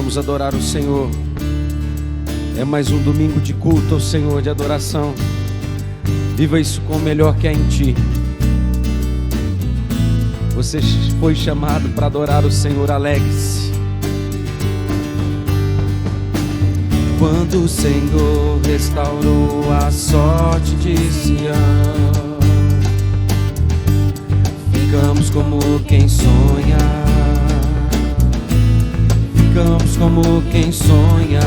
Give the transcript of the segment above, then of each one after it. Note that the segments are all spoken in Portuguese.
Vamos adorar o Senhor. É mais um domingo de culto ao Senhor, de adoração. Viva isso com o melhor que há em ti. Você foi chamado para adorar o Senhor, alegre-se. Quando o Senhor restaurou a sorte de Sião, ficamos como quem sonha. Ficamos como quem sonha.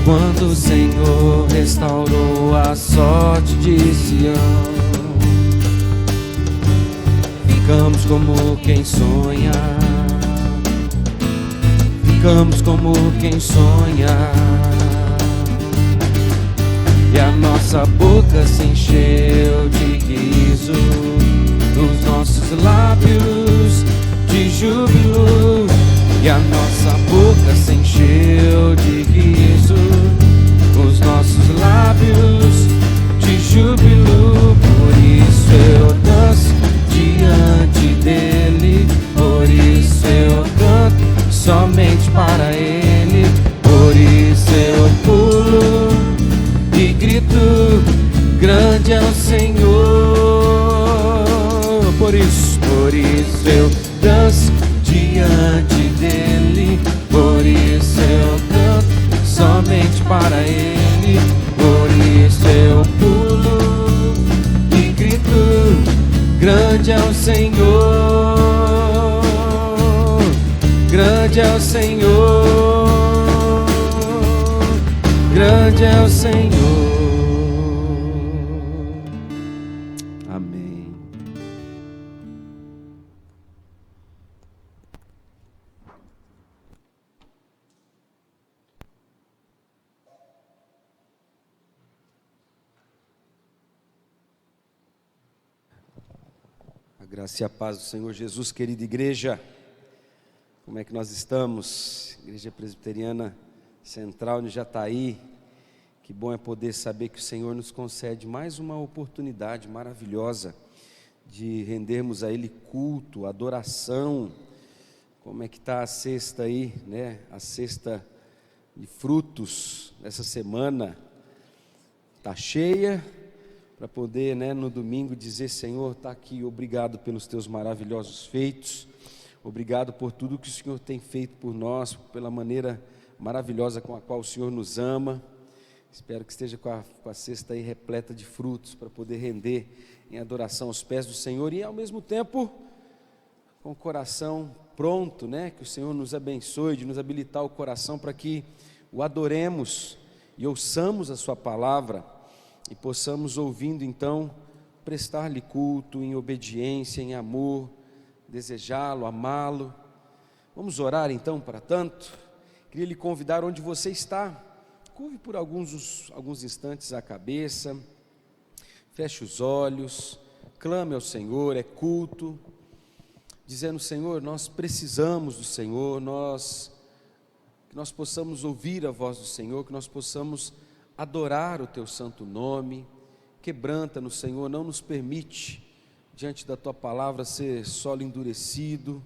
Quando o Senhor restaurou a sorte de Sião, ficamos como quem sonha. Ficamos como quem sonha. E a nossa boca se encheu de riso, os nossos lábios de júbilo. E a nossa boca se encheu de riso, os nossos lábios de júbilo. Por isso eu danço diante dele, por isso eu canto somente para ele. Por isso eu pulo e grito, grande é o Senhor. Por isso eu danço diante dele, por isso eu canto somente para ele. Por isso eu pulo e grito, grande é o Senhor, grande é o Senhor, grande é o Senhor. Amém. A graça e a paz do Senhor Jesus, querida igreja. Como é que nós estamos? Igreja Presbiteriana Central de Jataí. Que bom é poder saber que o Senhor nos concede mais uma oportunidade maravilhosa de rendermos a Ele culto, adoração. Como é que está a cesta aí, né? A cesta de frutos dessa semana está cheia, para poder, né, no domingo dizer: Senhor, está aqui, obrigado pelos teus maravilhosos feitos, obrigado por tudo que o Senhor tem feito por nós, pela maneira maravilhosa com a qual o Senhor nos ama. Espero que esteja com a cesta aí repleta de frutos, para poder render em adoração aos pés do Senhor, e ao mesmo tempo com o coração pronto, né? Que o Senhor nos abençoe, de nos habilitar o coração para que o adoremos e ouçamos a sua palavra, e possamos, ouvindo então, prestar-lhe culto em obediência, em amor, desejá-lo, amá-lo. Vamos orar então para tanto. Queria lhe convidar, onde você está, curve por alguns instantes a cabeça, feche os olhos, clame ao Senhor, é culto, dizendo: Senhor, nós precisamos do Senhor, que nós possamos ouvir a voz do Senhor, que nós possamos adorar o teu santo nome. Quebranta-nos, Senhor, não nos permite, diante da tua palavra, ser solo endurecido.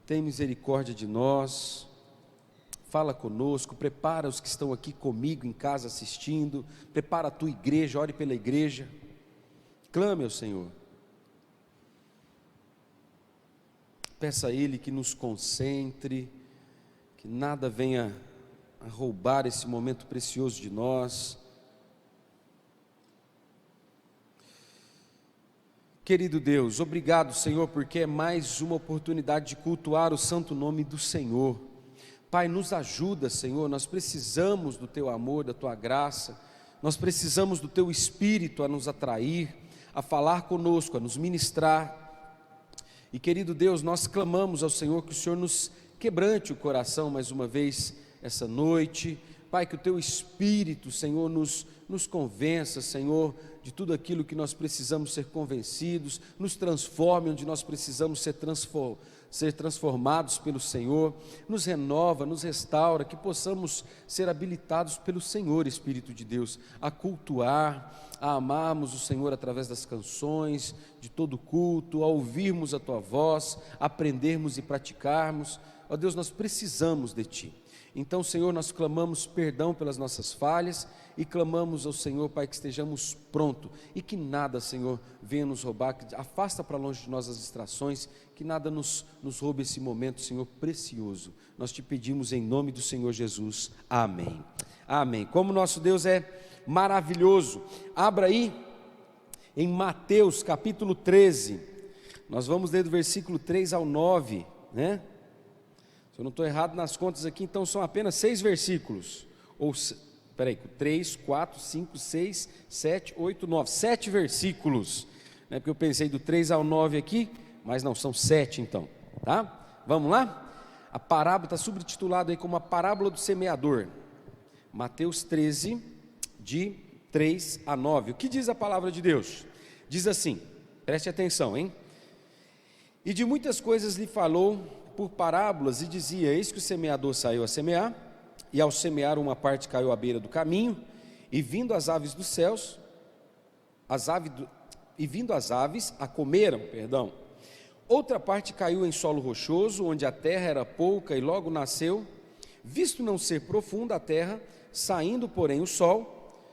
Tem misericórdia de nós, fala conosco, prepara os que estão aqui comigo em casa assistindo, prepara a tua igreja, ore pela igreja, clame ao Senhor, peça a Ele que nos concentre, que nada venha a roubar esse momento precioso de nós. Querido Deus, obrigado, Senhor, porque é mais uma oportunidade de cultuar o santo nome do Senhor. Pai, nos ajuda, Senhor, nós precisamos do teu amor, da tua graça, nós precisamos do teu Espírito a nos atrair, a falar conosco, a nos ministrar. E querido Deus, nós clamamos ao Senhor que o Senhor nos quebrante o coração mais uma vez essa noite. Pai, que o teu Espírito, Senhor, nos convença, Senhor, de tudo aquilo que nós precisamos ser convencidos, nos transforme onde nós precisamos ser ser transformados pelo Senhor, nos renova, nos restaura, que possamos ser habilitados pelo Senhor, Espírito de Deus, a cultuar, a amarmos o Senhor através das canções, de todo culto, a ouvirmos a Tua voz, aprendermos e praticarmos. Ó Deus, nós precisamos de Ti. Então, Senhor, nós clamamos perdão pelas nossas falhas e clamamos ao Senhor, Pai, que estejamos prontos e que nada, Senhor, venha nos roubar, que afasta para longe de nós as distrações, que nada nos roube esse momento, Senhor, precioso. Nós te pedimos em nome do Senhor Jesus. Amém. Amém. Como nosso Deus é maravilhoso. Abra aí em Mateus capítulo 13. Nós vamos ler do versículo 3 ao 9, né? Se eu não estou errado nas contas aqui, então são apenas 6 versículos. Ou, peraí, 3, 4, 5, 6, 7, 8, 9. 7 versículos. Não é porque eu pensei do 3 ao 9 aqui, mas não, são 7 então. Tá? Vamos lá? A parábola está subtitulada aí como a parábola do semeador. Mateus 13, de 3 a 9. O que diz a palavra de Deus? Diz assim, preste atenção, hein? E de muitas coisas lhe falou por parábolas e dizia: eis que o semeador saiu a semear, e ao semear uma parte caiu à beira do caminho, e vindo as aves dos céus, vindo as aves a comeram, outra parte caiu em solo rochoso, onde a terra era pouca e logo nasceu, visto não ser profunda a terra, saindo porém o sol,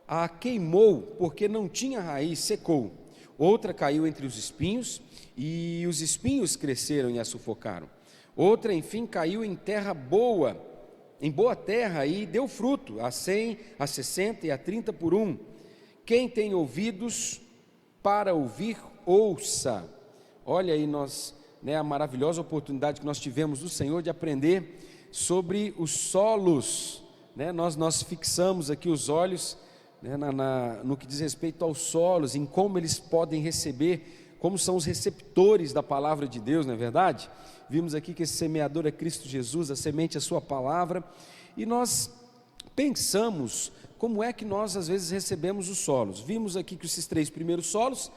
a queimou, porque não tinha raiz, secou. Outra caiu entre os espinhos, e os espinhos cresceram e a sufocaram. Outra, enfim, caiu em terra boa, em boa terra, e deu fruto, a 100, a 60 e a 30 por um. Quem tem ouvidos para ouvir, ouça. Olha aí a maravilhosa oportunidade que nós tivemos do Senhor de aprender sobre os solos, né? Nós fixamos aqui os olhos, né, no que diz respeito aos solos, em como eles podem receber, como são os receptores da palavra de Deus, não é verdade? Vimos aqui que esse semeador é Cristo Jesus, a semente é a sua palavra, e nós pensamos como é que nós às vezes recebemos os solos. Vimos aqui que esses 3 primeiros solos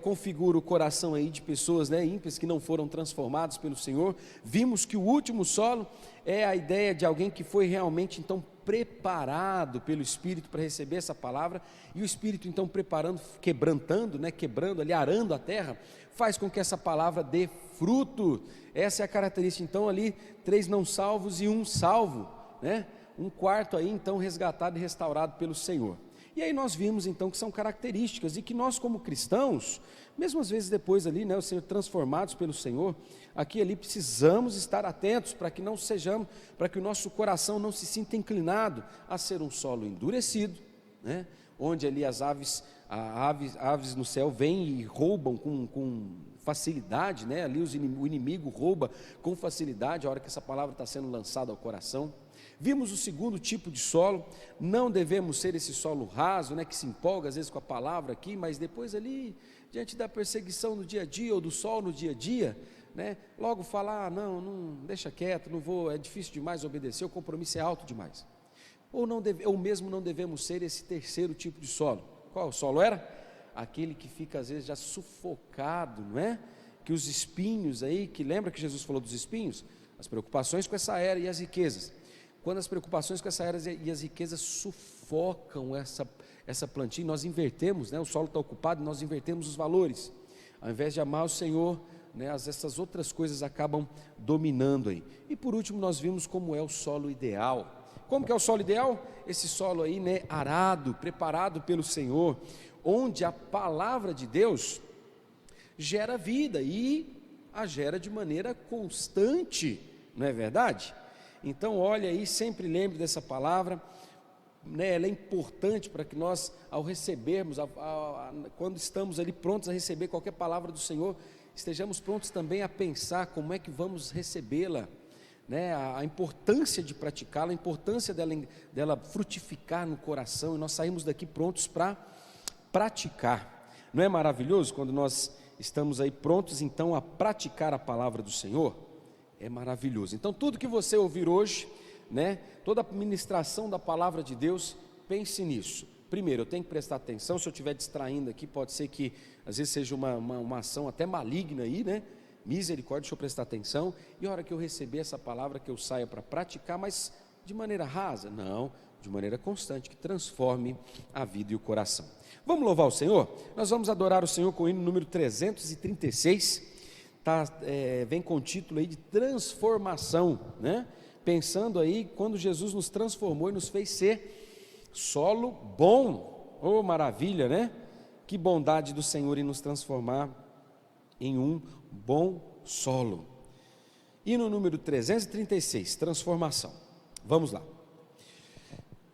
configura o coração aí de pessoas, né, ímpias, que não foram transformados pelo Senhor. Vimos que o último solo é a ideia de alguém que foi realmente então preparado pelo Espírito para receber essa palavra, e o Espírito então preparando, quebrando ali, arando a terra, faz com que essa palavra dê fruto. Essa é a característica. Então ali 3 não salvos e 1 salvo, né? Um quarto aí então resgatado e restaurado pelo Senhor. E aí nós vimos então que são características, e que nós como cristãos, mesmo às vezes depois ali, né, ser transformados pelo Senhor, aqui e ali precisamos estar atentos para que não sejamos, para que o nosso coração não se sinta inclinado a ser um solo endurecido, né, onde ali as aves no céu vêm e roubam com facilidade, né, ali o inimigo rouba com facilidade a hora que essa palavra está sendo lançada ao coração. Vimos o segundo tipo de solo. Não devemos ser esse solo raso, né, que se empolga às vezes com a palavra aqui, mas depois ali, diante da perseguição no dia a dia, ou do sol no dia a dia, né, logo falar, não, deixa quieto, não vou, é difícil demais obedecer, o compromisso é alto demais. Ou mesmo não devemos ser esse terceiro tipo de solo. Qual solo era? Aquele que fica às vezes já sufocado, não é? Que os espinhos aí, que lembra que Jesus falou dos espinhos? As preocupações com essa era e as riquezas. Quando as preocupações com essa era e as riquezas sufocam essa plantinha, nós invertemos, né? O solo está ocupado, nós invertemos os valores. Ao invés de amar o Senhor, né, essas outras coisas acabam dominando aí. E por último nós vimos como é o solo ideal. Como que é o solo ideal? Esse solo aí, né, arado, preparado pelo Senhor, onde a palavra de Deus gera vida e a gera de maneira constante, não é verdade? Então olha aí, sempre lembre dessa palavra, né, ela é importante para que nós, ao recebermos, quando estamos ali prontos a receber qualquer palavra do Senhor, estejamos prontos também a pensar como é que vamos recebê-la, né, a importância de praticá-la, a importância dela frutificar no coração, e nós saímos daqui prontos para praticar. Não é maravilhoso quando nós estamos aí prontos então a praticar a palavra do Senhor? É maravilhoso. Então tudo que você ouvir hoje, né, toda a ministração da palavra de Deus, pense nisso. Primeiro, eu tenho que prestar atenção. Se eu estiver distraindo aqui, pode ser que às vezes seja uma ação até maligna aí, né, Misericórdia, deixa eu prestar atenção, e a hora que eu receber essa palavra que eu saia para praticar, mas de maneira rasa? Não, de maneira constante, que transforme a vida e o coração. Vamos louvar o Senhor? Nós vamos adorar o Senhor com o hino número 336, vem com o título aí de transformação, né? Pensando aí quando Jesus nos transformou e nos fez ser solo bom. Oh, maravilha, né? Que bondade do Senhor em nos transformar em um bom solo. E no número 336, transformação. Vamos lá.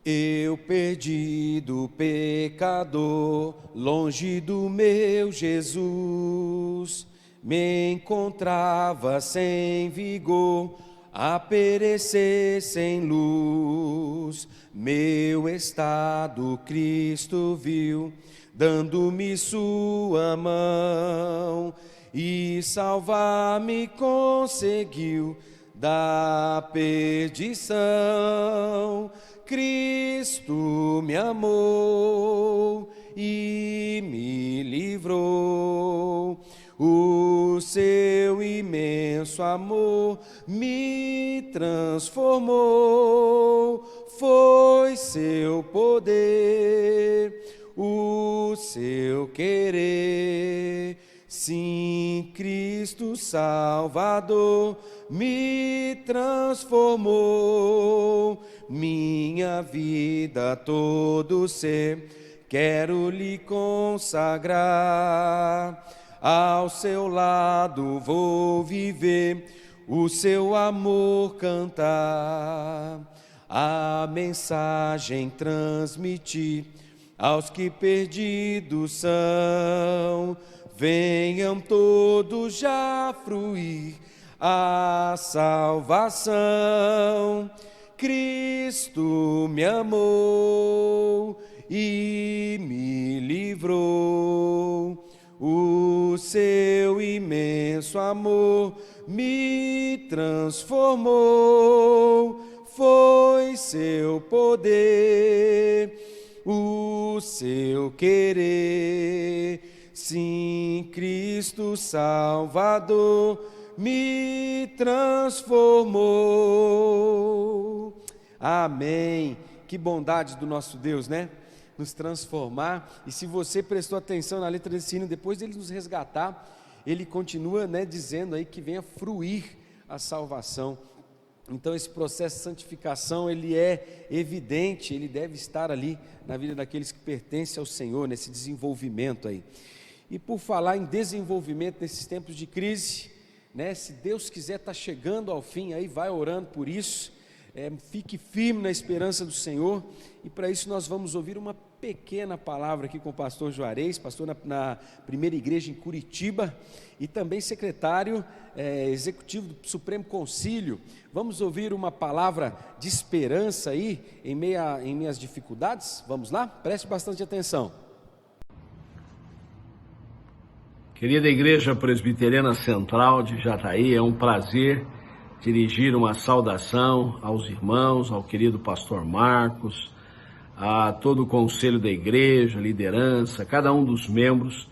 Eu, perdido pecador, longe do meu Jesus, me encontrava sem vigor, a perecer sem luz. Meu estado Cristo viu, dando-me sua mão, e salvar-me conseguiu da perdição. Cristo me amou e me livrou. O seu imenso amor me transformou. Foi seu poder, o seu querer. Sim, Cristo Salvador me transformou. Minha vida, todo ser, quero lhe consagrar. Ao seu lado vou viver, o seu amor cantar. A mensagem transmitir aos que perdidos são. Venham todos já fruir a salvação. Cristo me amou e me livrou. O seu imenso amor me transformou. Foi seu poder, o seu querer. Sim, Cristo Salvador me transformou. Amém. Que bondade do nosso Deus, né? Nos transformar. E se você prestou atenção na letra desse hino, depois dele nos resgatar, ele continua, né, dizendo aí que venha fruir a salvação. Então esse processo de santificação, ele é evidente, ele deve estar ali na vida daqueles que pertencem ao Senhor, nesse desenvolvimento aí. E por falar em desenvolvimento nesses tempos de crise, né, se Deus quiser está chegando ao fim, aí vai orando por isso, fique firme na esperança do Senhor, e para isso nós vamos ouvir uma pequena palavra aqui com o pastor Juarez, pastor na primeira igreja em Curitiba, e também secretário executivo do Supremo Concílio. Vamos ouvir uma palavra de esperança aí, em meio às dificuldades? Vamos lá? Preste bastante atenção. Querida Igreja Presbiteriana Central de Jataí, é um prazer dirigir uma saudação aos irmãos, ao querido pastor Marcos, a todo o conselho da igreja, liderança, cada um dos membros.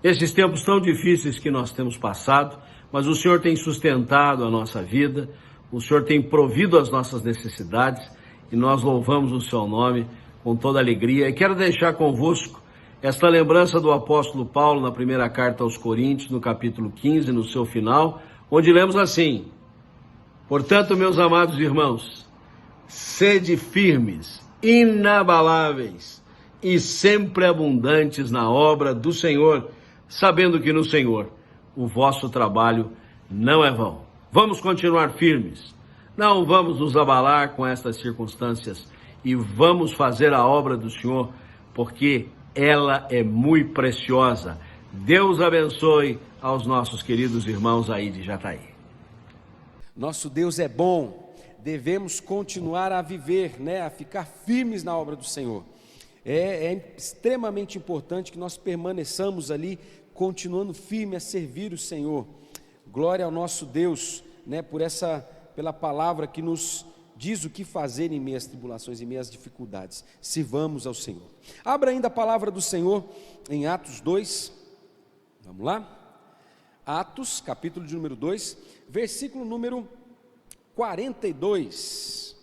Esses tempos tão difíceis que nós temos passado, mas o Senhor tem sustentado a nossa vida, o Senhor tem provido as nossas necessidades e nós louvamos o seu nome com toda alegria. E quero deixar convosco esta lembrança do apóstolo Paulo na primeira carta aos Coríntios, no capítulo 15, no seu final, onde lemos assim: portanto, meus amados irmãos, sede firmes, inabaláveis e sempre abundantes na obra do Senhor, sabendo que no Senhor o vosso trabalho não é vão. Vamos continuar firmes, não vamos nos abalar com estas circunstâncias e vamos fazer a obra do Senhor, porque ela é muito preciosa. Deus abençoe aos nossos queridos irmãos aí de Jataí. Nosso Deus é bom, devemos continuar a viver, né, a ficar firmes na obra do Senhor. É extremamente importante que nós permaneçamos ali, continuando firme a servir o Senhor. Glória ao nosso Deus, né, pela palavra que nos diz o que fazer em meio às tribulações, em meio às dificuldades. Sirvamos ao Senhor. Abra ainda a palavra do Senhor em Atos 2. Vamos lá? Atos, capítulo de número 2, versículo número 42.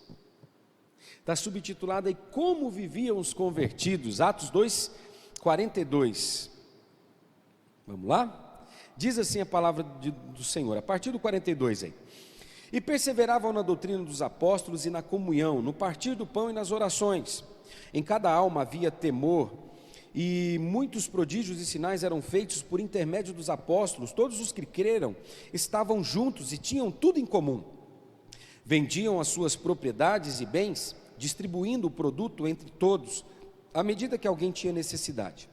Está subtitulado aí, Como Viviam os Convertidos, Atos 2, 42. Vamos lá? Diz assim a palavra do Senhor, a partir do 42 aí. E perseveravam na doutrina dos apóstolos e na comunhão, no partir do pão e nas orações. Em cada alma havia temor, e muitos prodígios e sinais eram feitos por intermédio dos apóstolos. Todos os que creram estavam juntos e tinham tudo em comum. Vendiam as suas propriedades e bens, distribuindo o produto entre todos, à medida que alguém tinha necessidade.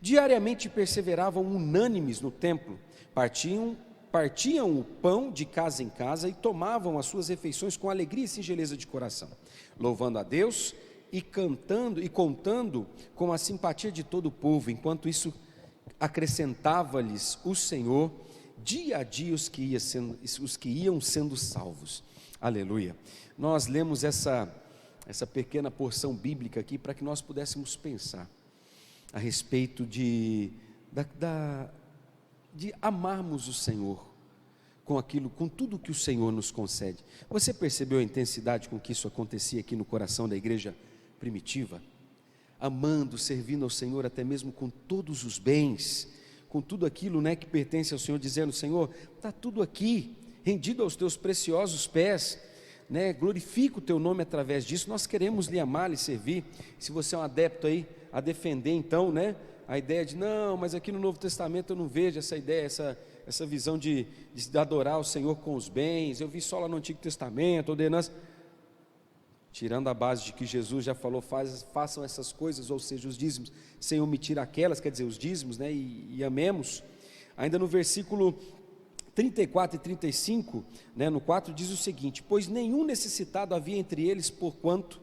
Diariamente perseveravam unânimes no templo, partiam o pão de casa em casa e tomavam as suas refeições com alegria e singeleza de coração, louvando a Deus e cantando e contando com a simpatia de todo o povo. Enquanto isso, acrescentava-lhes o Senhor dia a dia os que iam sendo salvos. Aleluia. Nós lemos essa pequena porção bíblica aqui para que nós pudéssemos pensar a respeito de amarmos o Senhor com tudo que o Senhor nos concede. Você percebeu a intensidade com que isso acontecia aqui no coração da igreja primitiva? Amando, servindo ao Senhor até mesmo com todos os bens, com tudo aquilo, né, que pertence ao Senhor, dizendo: Senhor, está tudo aqui, rendido aos teus preciosos pés, né, glorifica o teu nome através disso. Nós queremos lhe amar, lhe servir. Se você é um adepto aí a defender então, né, a ideia de não, mas aqui no Novo Testamento eu não vejo essa ideia, essa visão de adorar o Senhor com os bens, eu vi só lá no Antigo Testamento, ordenança, tirando a base de que Jesus já falou, façam essas coisas, ou seja, os dízimos, sem omitir aquelas, quer dizer, os dízimos, né, e amemos. Ainda no versículo 34 e 35, né, no 4 diz o seguinte: pois nenhum necessitado havia entre eles, porquanto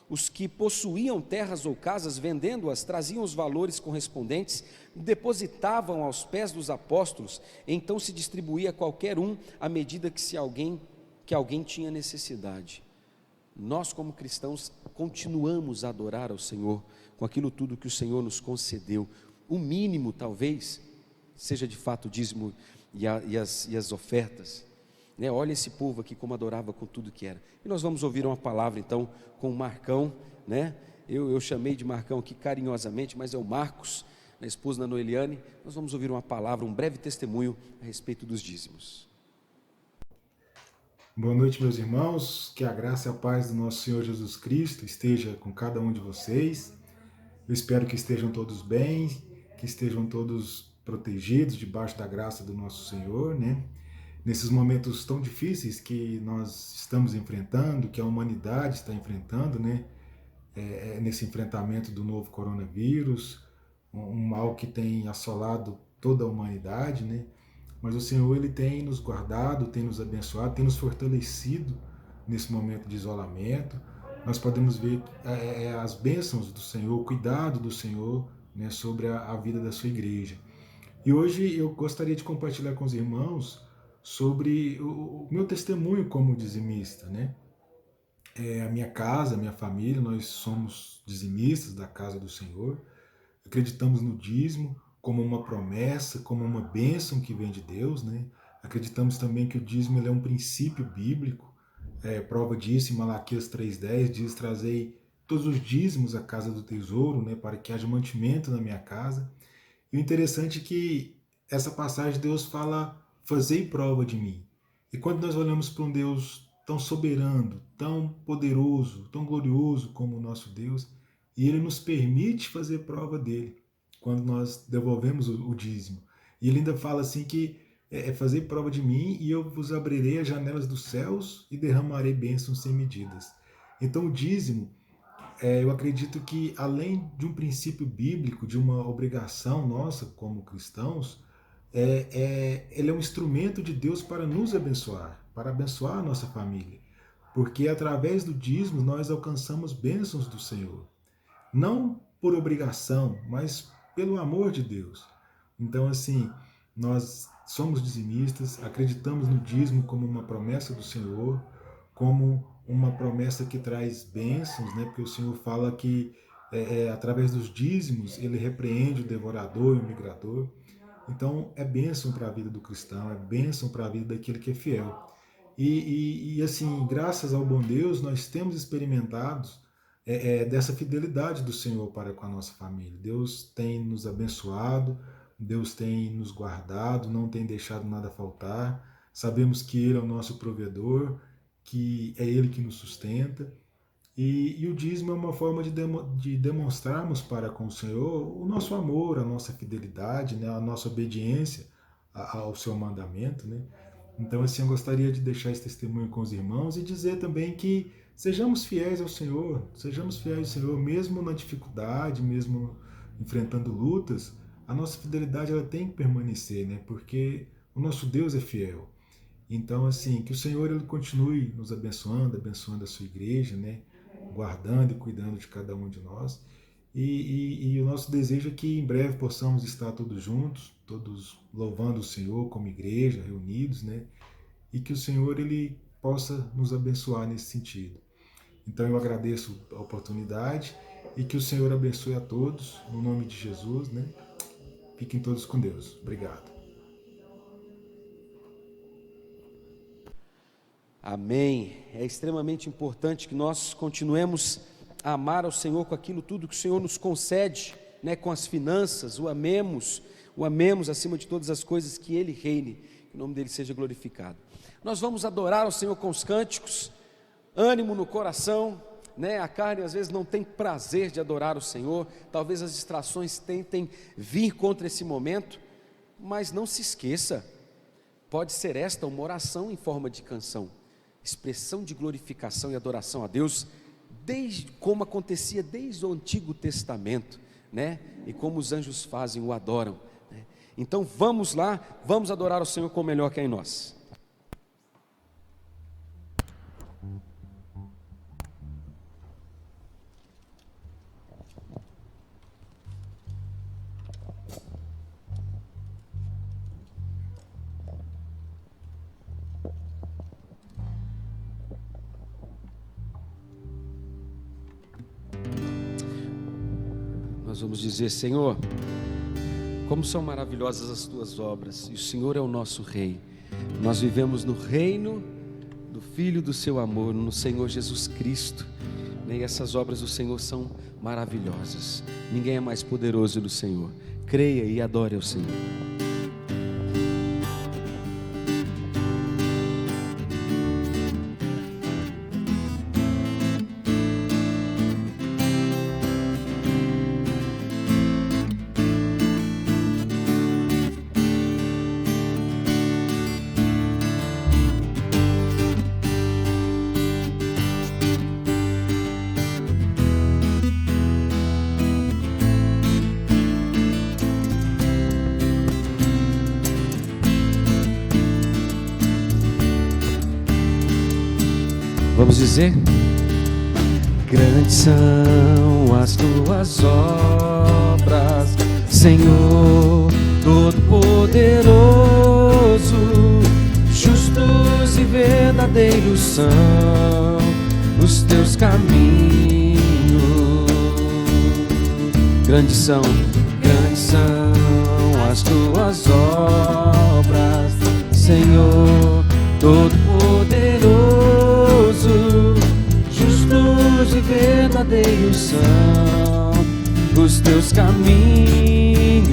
os que possuíam terras ou casas, vendendo-as, traziam os valores correspondentes, depositavam aos pés dos apóstolos, então se distribuía a qualquer um à medida que alguém tinha necessidade. Nós, como cristãos, continuamos a adorar ao Senhor com aquilo tudo que o Senhor nos concedeu. O mínimo, talvez, seja de fato o dízimo e as ofertas, né? Olha esse povo aqui como adorava com tudo que era. E nós vamos ouvir uma palavra então com o Marcão, né? Eu chamei de Marcão aqui carinhosamente, mas é o Marcos, a esposa da Noeliane. Nós vamos ouvir uma palavra, um breve testemunho a respeito dos dízimos. Boa noite, meus irmãos, que a graça e a paz do nosso Senhor Jesus Cristo esteja com cada um de vocês. Eu espero que estejam todos bem, que estejam todos protegidos debaixo da graça do nosso Senhor, né? Nesses momentos tão difíceis que nós estamos enfrentando, que a humanidade está enfrentando, né? Nesse enfrentamento do novo coronavírus, um mal que tem assolado toda a humanidade, né? Mas o Senhor, Ele tem nos guardado, tem nos abençoado, tem nos fortalecido nesse momento de isolamento. Nós podemos ver as bênçãos do Senhor, o cuidado do Senhor, né, sobre a vida da sua igreja. E hoje eu gostaria de compartilhar com os irmãos sobre o meu testemunho como dizimista, né? A minha casa, a minha família, nós somos dizimistas da casa do Senhor, acreditamos no dízimo como uma promessa, como uma bênção que vem de Deus, né? Acreditamos também que o dízimo ele é um princípio bíblico, prova disso em Malaquias 3,10, diz: trazei todos os dízimos à casa do tesouro, né, para que haja mantimento na minha casa. E o interessante é que essa passagem Deus fala: fazei prova de mim. E quando nós olhamos para um Deus tão soberano, tão poderoso, tão glorioso como o nosso Deus, e Ele nos permite fazer prova dele, quando nós devolvemos o dízimo. E Ele ainda fala assim que fazer prova de mim e eu vos abrirei as janelas dos céus e derramarei bênçãos sem medidas. Então o dízimo, eu acredito que além de um princípio bíblico, de uma obrigação nossa como cristãos, ele é um instrumento de Deus para nos abençoar, para abençoar a nossa família. Porque através do dízimo nós alcançamos bênçãos do Senhor. Não por obrigação, mas pelo amor de Deus. Então, assim, nós somos dizimistas, acreditamos no dízimo como uma promessa do Senhor, como uma promessa que traz bênçãos, né? Porque o Senhor fala que através dos dízimos Ele repreende o devorador e o migrador. Então, é bênção para a vida do cristão, é bênção para a vida daquele que é fiel. E assim, graças ao bom Deus, nós temos experimentado dessa fidelidade do Senhor para com a nossa família. Deus tem nos abençoado, Deus tem nos guardado, não tem deixado nada faltar. Sabemos que Ele é o nosso provedor, que é Ele que nos sustenta. E o dízimo é uma forma de demonstrarmos para com o Senhor o nosso amor, a nossa fidelidade, né, a nossa obediência ao seu mandamento, né? Então, assim, eu gostaria de deixar esse testemunho com os irmãos e dizer também que sejamos fiéis ao Senhor, mesmo na dificuldade, mesmo enfrentando lutas, a nossa fidelidade ela tem que permanecer, né? Porque o nosso Deus é fiel. Então, assim, que o Senhor ele continue nos abençoando a sua igreja, né? Guardando e cuidando de cada um de nós. E o nosso desejo é que em breve possamos estar todos juntos, todos louvando o Senhor como igreja, reunidos, né? E que o Senhor ele possa nos abençoar nesse sentido. Então eu agradeço a oportunidade e que o Senhor abençoe a todos, no nome de Jesus, né? Fiquem todos com Deus. Obrigado. Amém. É extremamente importante que nós continuemos a amar ao Senhor com aquilo tudo que o Senhor nos concede, né, com as finanças, o amemos acima de todas as coisas, que Ele reine, que o nome dEle seja glorificado. Nós vamos adorar ao Senhor com os cânticos, ânimo no coração, né? A carne às vezes não tem prazer de adorar o Senhor, talvez as distrações tentem vir contra esse momento, mas não se esqueça, pode ser esta uma oração em forma de canção, expressão de glorificação e adoração a Deus, desde como acontecia desde o Antigo Testamento, né? E como os anjos fazem, o adoram, né? Então vamos lá, vamos adorar o Senhor com o melhor que é em nós. Nós vamos dizer: Senhor, como são maravilhosas as tuas obras, e o Senhor é o nosso Rei. Nós vivemos no reino do Filho do seu amor, no Senhor Jesus Cristo, e essas obras do Senhor são maravilhosas. Ninguém é mais poderoso do Senhor. Creia e adore ao Senhor. Vamos dizer: grandes são as tuas obras, Senhor Todo-Poderoso. Justos e verdadeiros são os teus caminhos. Grandes são as tuas obras, Senhor Todo-Poderoso. Justos e verdadeiros são os teus caminhos.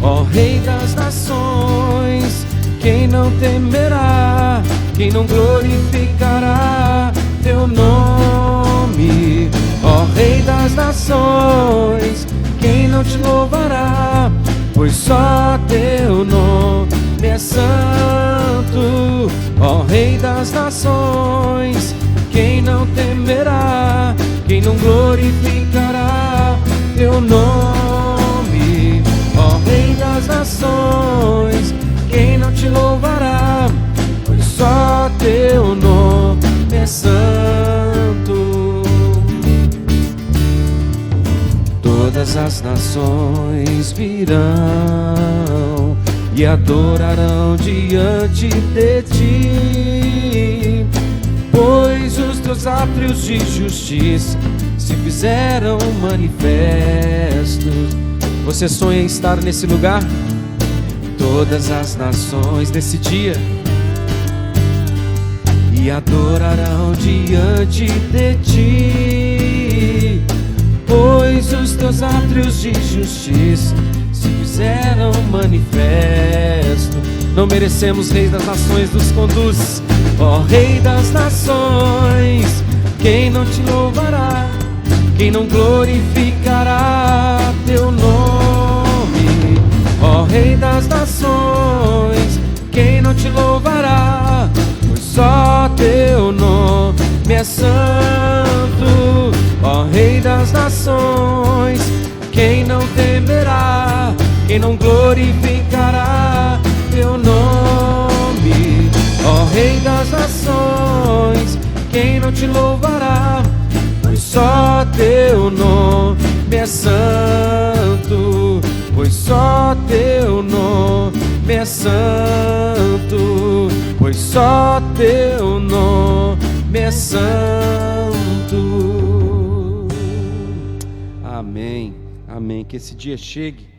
Ó Rei das nações, quem não temerá, quem não glorificará teu nome? Ó Rei das nações, quem não te louvará, pois só teu nome é santo. Ó Rei das nações, quem não temerá, quem não glorificará teu nome? Ó Rei das nações, quem não te louvará, pois só teu nome é santo. Todas as nações virão e adorarão diante de ti, pois os teus átrios de justiça se fizeram manifestos. Você sonha em estar nesse lugar? Todas as nações nesse dia e adorarão diante de ti, pois os teus átrios de justiça se fizeram manifesto. Não merecemos, Rei das nações nos conduz. Ó Rei das nações, quem não te louvará? Quem não glorificará teu nome? Ó Rei das nações, quem não te louvará? Pois só teu nome é santo. Ó Rei das nações, quem não temerá? Quem não glorificará teu nome? Ó Rei das nações, quem não te louvará? Pois só teu nome é santo. Pois só teu nome é santo. Pois só teu nome é santo. Amém, amém. Que esse dia chegue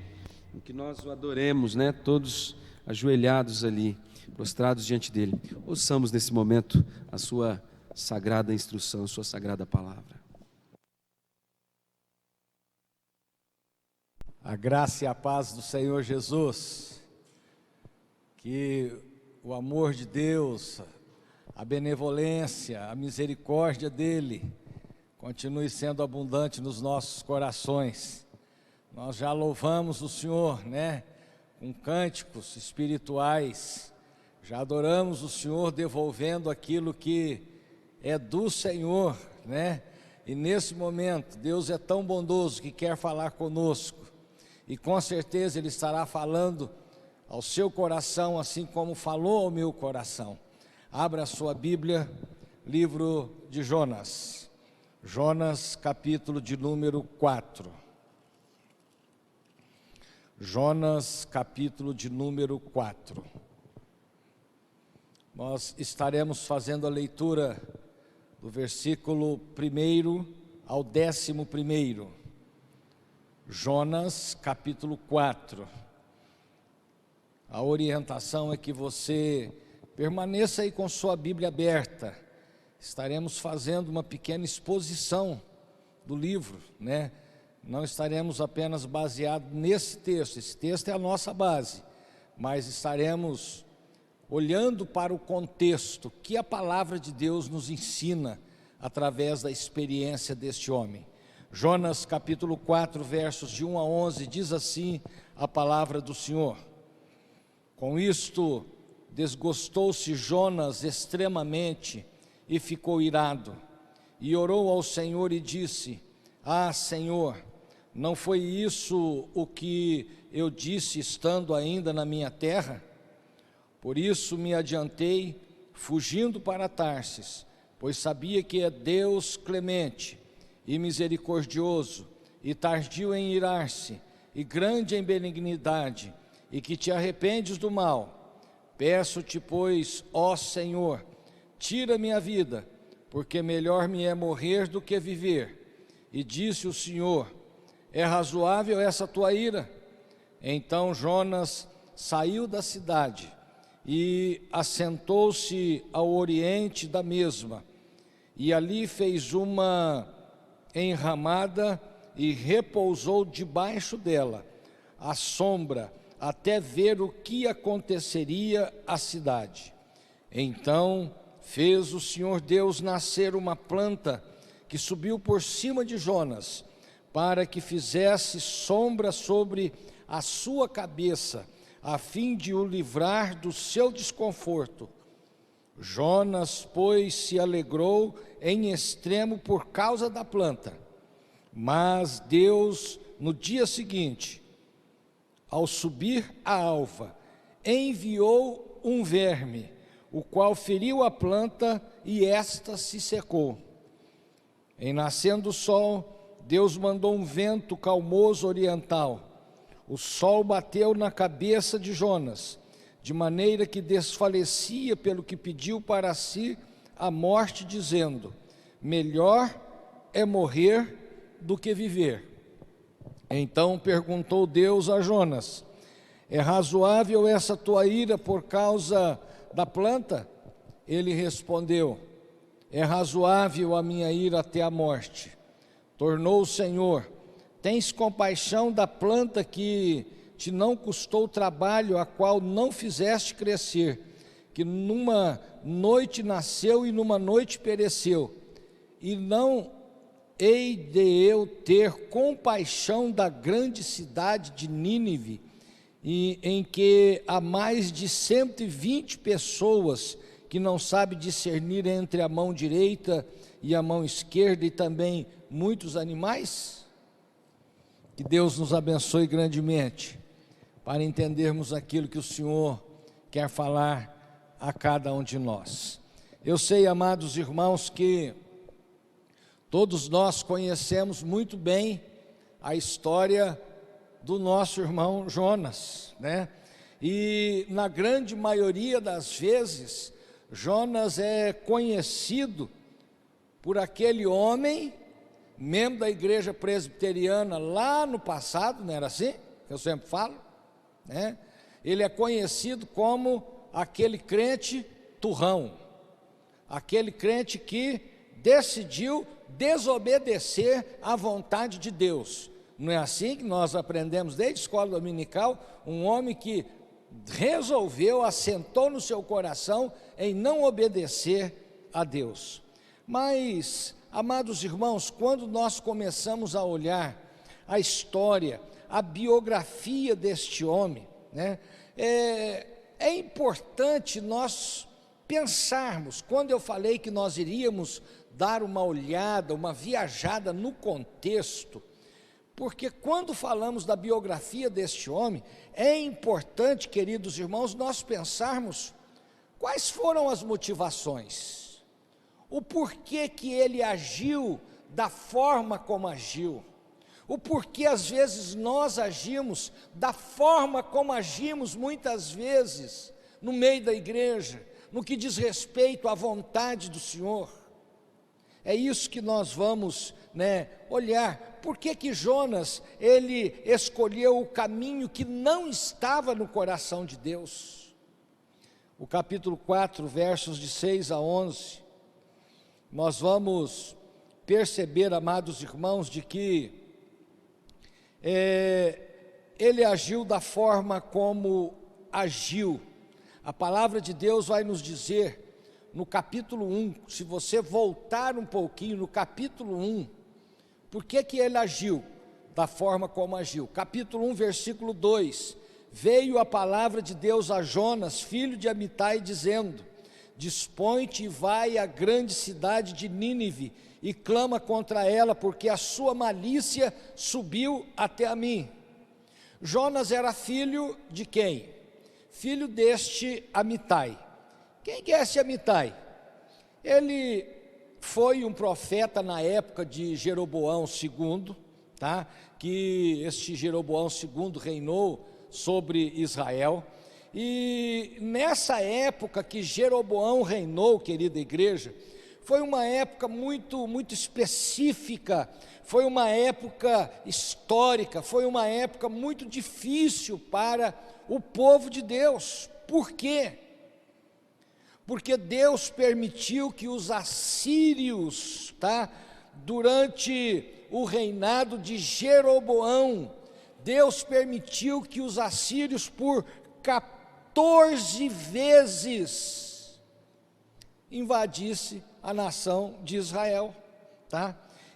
em que nós o adoremos, né? Todos ajoelhados ali, prostrados diante dele. Ouçamos nesse momento a sua sagrada instrução, a sua sagrada palavra. A graça e a paz do Senhor Jesus, que o amor de Deus, a benevolência, a misericórdia dEle continue sendo abundante nos nossos corações. Nós já louvamos o Senhor, né? Com cânticos espirituais, já adoramos o Senhor devolvendo aquilo que é do Senhor, né? E nesse momento, Deus é tão bondoso que quer falar conosco. E com certeza Ele estará falando ao seu coração, assim como falou ao meu coração. Abra a sua Bíblia, livro de Jonas. Jonas, capítulo de número 4. Jonas, capítulo de número 4. Nós estaremos fazendo a leitura do versículo 1 ao 11º. Jonas, capítulo 4. A orientação é que você permaneça aí com sua Bíblia aberta. Estaremos fazendo uma pequena exposição do livro, né? Não estaremos apenas baseados nesse texto. Esse texto é a nossa base, mas estaremos olhando para o contexto que a palavra de Deus nos ensina através da experiência deste homem. Jonas capítulo 4, versos de 1 a 11, diz assim a palavra do Senhor. Com isto, desgostou-se Jonas extremamente e ficou irado, e orou ao Senhor e disse: Ah, Senhor, não foi isso o que eu disse estando ainda na minha terra? Por isso me adiantei, fugindo para Tarsis, pois sabia que é Deus clemente e misericordioso, e tardio em irar-se, e grande em benignidade, e que te arrependes do mal. Peço-te, pois, ó Senhor, tira minha vida, porque melhor me é morrer do que viver. E disse o Senhor: é razoável essa tua ira? Então Jonas saiu da cidade e assentou-se ao oriente da mesma, e ali fez uma enramada e repousou debaixo dela, à sombra, até ver o que aconteceria à cidade. Então fez o Senhor Deus nascer uma planta que subiu por cima de Jonas, para que fizesse sombra sobre a sua cabeça, a fim de o livrar do seu desconforto. Jonas, pois, se alegrou em extremo por causa da planta. Mas Deus, no dia seguinte, ao subir a alva, enviou um verme, o qual feriu a planta e esta se secou. Em nascendo o sol, Deus mandou um vento calmoso oriental. O sol bateu na cabeça de Jonas, de maneira que desfalecia, pelo que pediu para si a morte, dizendo: melhor é morrer do que viver. Então perguntou Deus a Jonas: é razoável essa tua ira por causa da planta? Ele respondeu: é razoável a minha ira até a morte. Tornou o Senhor: tens compaixão da planta que te não custou trabalho, a qual não fizeste crescer, que numa noite nasceu e numa noite pereceu, e não hei de eu ter compaixão da grande cidade de Nínive, em que há mais de 120 pessoas que não sabem discernir entre a mão direita e a mão esquerda, e também muitos animais? Que Deus nos abençoe grandemente, para entendermos aquilo que o Senhor quer falar a cada um de nós. Eu sei, amados irmãos, que todos nós conhecemos muito bem a história do nosso irmão Jonas, né? E na grande maioria das vezes, Jonas é conhecido por aquele homem, membro da igreja presbiteriana lá no passado, não era assim? Eu sempre falo, né? Ele é conhecido como aquele crente turrão, aquele crente que decidiu desobedecer à vontade de Deus. Não é assim que nós aprendemos desde a escola dominical? Um homem que resolveu, assentou no seu coração em não obedecer a Deus. Mas, amados irmãos, quando nós começamos a olhar a história, a biografia deste homem, né, é importante nós pensarmos. Quando eu falei que nós iríamos dar uma olhada, uma viajada no contexto, porque quando falamos da biografia deste homem, é importante, queridos irmãos, nós pensarmos quais foram as motivações, o porquê que ele agiu da forma como agiu, o porquê às vezes nós agimos da forma como agimos muitas vezes no meio da igreja, no que diz respeito à vontade do Senhor. É isso que nós vamos, olhar. Por que Jonas, ele escolheu o caminho que não estava no coração de Deus? O capítulo 4, versos de 6 a 11, nós vamos perceber, amados irmãos, de que ele agiu da forma como agiu. A palavra de Deus vai nos dizer, no capítulo 1, se você voltar um pouquinho no capítulo 1, por que ele agiu da forma como agiu? Capítulo 1, versículo 2, veio a palavra de Deus a Jonas, filho de Amitai, dizendo: dispõe-te e vai à grande cidade de Nínive, e clama contra ela, porque a sua malícia subiu até a mim. Jonas era filho de quem? Filho deste Amitai. Quem que é esse Amitai? Ele foi um profeta na época de Jeroboão II, tá? Que este Jeroboão II reinou sobre Israel, e nessa época que Jeroboão reinou, querida igreja, foi uma época muito específica, foi uma época histórica, foi uma época muito difícil para o povo de Deus. Por quê? Porque Deus permitiu que os assírios, durante o reinado de Jeroboão, Deus permitiu que os assírios por 14 vezes invadisse a nação de Israel,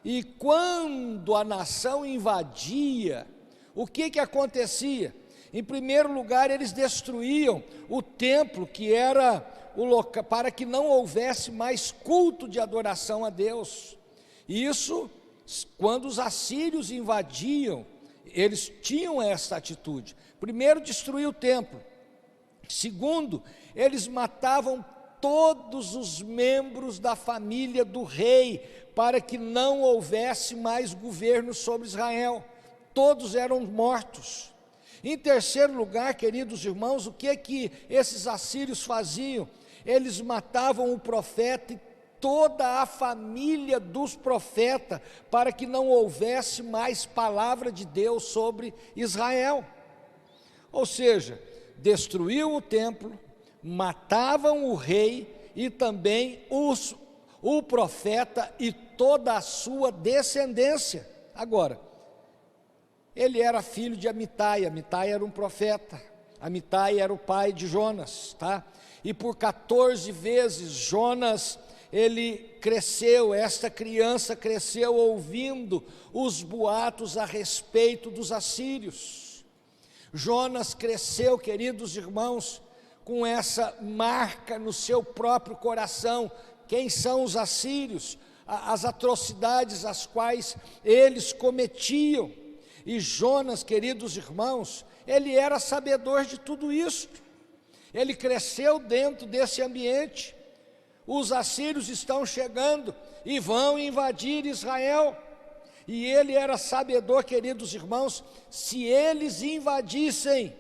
E quando a nação invadia, o que acontecia? Em primeiro lugar, eles destruíam o templo, que era o local, para que não houvesse mais culto de adoração a Deus. Isso, quando os assírios invadiam, eles tinham essa atitude. Primeiro, destruir o templo. Segundo, eles matavam todos os membros da família do rei, para que não houvesse mais governo sobre Israel. Todos eram mortos. Em terceiro lugar, queridos irmãos, o que esses assírios faziam? Eles matavam o profeta e toda a família dos profetas, para que não houvesse mais palavra de Deus sobre Israel. Ou seja, destruíam o templo, matavam o rei e também o profeta e toda a sua descendência. Agora, ele era filho de Amitai. Amitai era um profeta. Amitai era o pai de Jonas, tá? E por 14 vezes Jonas, ele cresceu, esta criança cresceu ouvindo os boatos a respeito dos assírios. Jonas cresceu, queridos irmãos, com essa marca no seu próprio coração. Quem são os assírios? As atrocidades as quais eles cometiam. E Jonas, queridos irmãos, ele era sabedor de tudo isso. Ele cresceu dentro desse ambiente. Os assírios estão chegando e vão invadir Israel. E ele era sabedor, queridos irmãos, se eles invadissem,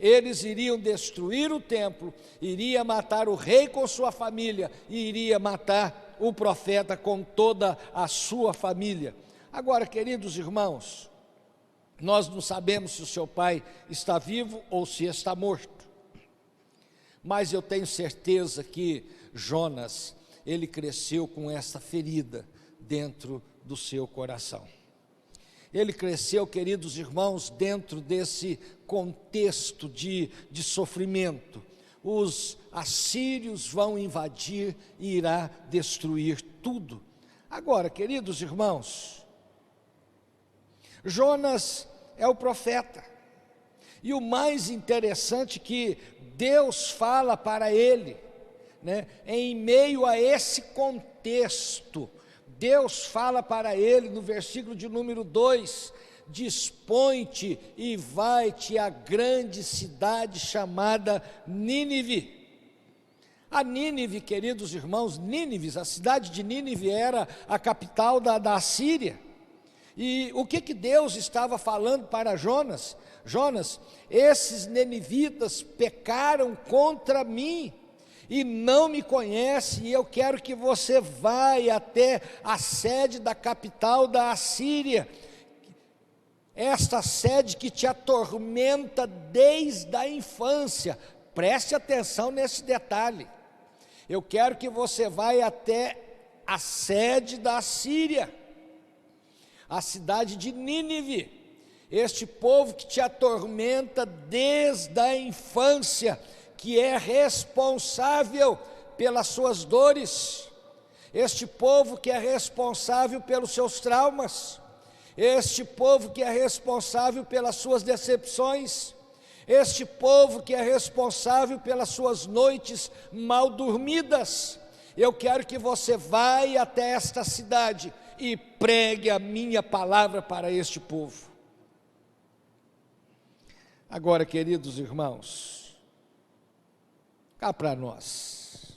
eles iriam destruir o templo, iria matar o rei com sua família, e iria matar o profeta com toda a sua família. Agora, queridos irmãos, nós não sabemos se o seu pai está vivo ou se está morto, mas eu tenho certeza que Jonas, ele cresceu com essa ferida dentro do seu coração. Ele cresceu, queridos irmãos, dentro desse contexto de sofrimento. Os assírios vão invadir e irá destruir tudo. Agora, queridos irmãos, Jonas é o profeta, e o mais interessante que Deus fala para ele, né, em meio a esse contexto, Deus fala para ele no versículo de número 2, dispõe-te e vai-te à grande cidade chamada Nínive. A Nínive, queridos irmãos, Nínive, a cidade de Nínive era a capital da Assíria. E o que Deus estava falando para Jonas? Jonas, esses ninivitas pecaram contra mim e não me conhece, e eu quero que você vá até a sede da capital da Assíria, esta sede que te atormenta desde a infância. Preste atenção nesse detalhe. Eu quero que você vá até a sede da Assíria, a cidade de Nínive, este povo que te atormenta desde a infância, que é responsável pelas suas dores, este povo que é responsável pelos seus traumas, este povo que é responsável pelas suas decepções, este povo que é responsável pelas suas noites mal dormidas. Eu quero que você vá até esta cidade e pregue a minha palavra para este povo. Agora, queridos irmãos, cá para nós,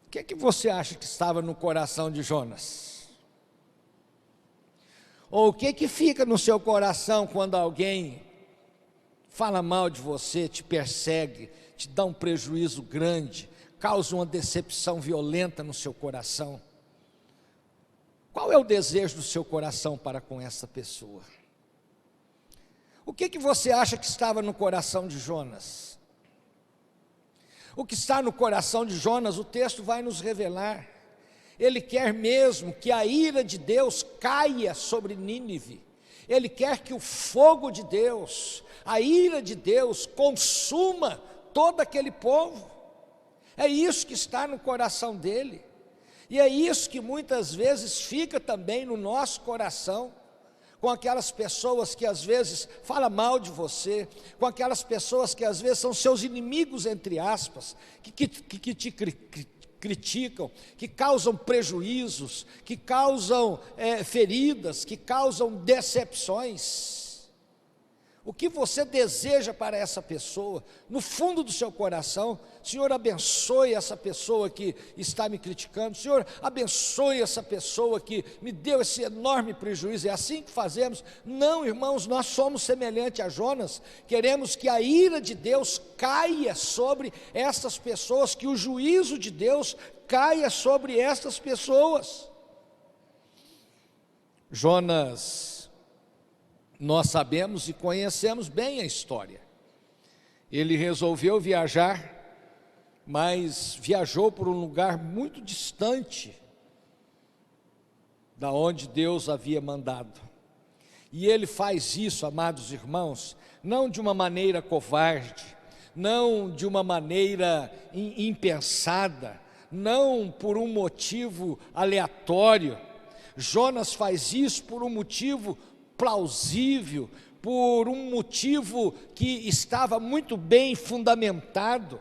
o que você acha que estava no coração de Jonas? Ou o que fica no seu coração quando alguém fala mal de você, te persegue, te dá um prejuízo grande, causa uma decepção violenta no seu coração? Qual é o desejo do seu coração para com essa pessoa? O que você acha que estava no coração de Jonas? O que está no coração de Jonas, o texto vai nos revelar. Ele quer mesmo que a ira de Deus caia sobre Nínive. Ele quer que o fogo de Deus, a ira de Deus, consuma todo aquele povo. É isso que está no coração dele. E é isso que muitas vezes fica também no nosso coração, com aquelas pessoas que às vezes falam mal de você, com aquelas pessoas que às vezes são seus inimigos, entre aspas, que te criticam, que causam prejuízos, que causam feridas, que causam decepções. o que você deseja para essa pessoa, no fundo do seu coração. Senhor, abençoe essa pessoa que está me criticando, Senhor, abençoe essa pessoa que me deu esse enorme prejuízo. É assim que fazemos? Não, irmãos, nós somos semelhantes a Jonas, queremos que a ira de Deus caia sobre essas pessoas, que o juízo de Deus caia sobre essas pessoas. Jonas, nós sabemos e conhecemos bem a história. Ele resolveu viajar, mas viajou por um lugar muito distante da onde Deus havia mandado. E ele faz isso, amados irmãos, não de uma maneira covarde, não de uma maneira impensada, não por um motivo aleatório. Jonas faz isso por um motivo plausível, por um motivo que estava muito bem fundamentado,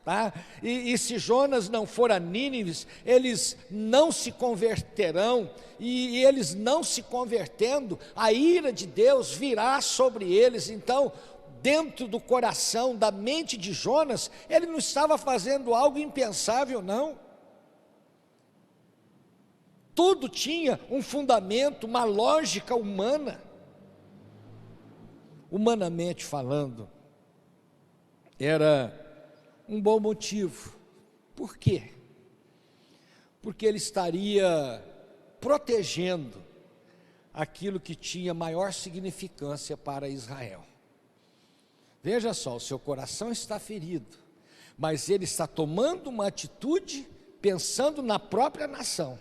tá? E se Jonas não for a Nínive, eles não se converterão, e eles não se convertendo, a ira de Deus virá sobre eles. Então, dentro do coração, da mente de Jonas, ele não estava fazendo algo impensável, não. Tudo tinha um fundamento, uma lógica humana. Humanamente falando, era um bom motivo. Por quê? Porque ele estaria protegendo aquilo que tinha maior significância para Israel. Veja só, o seu coração está ferido, mas ele está tomando uma atitude pensando na própria nação,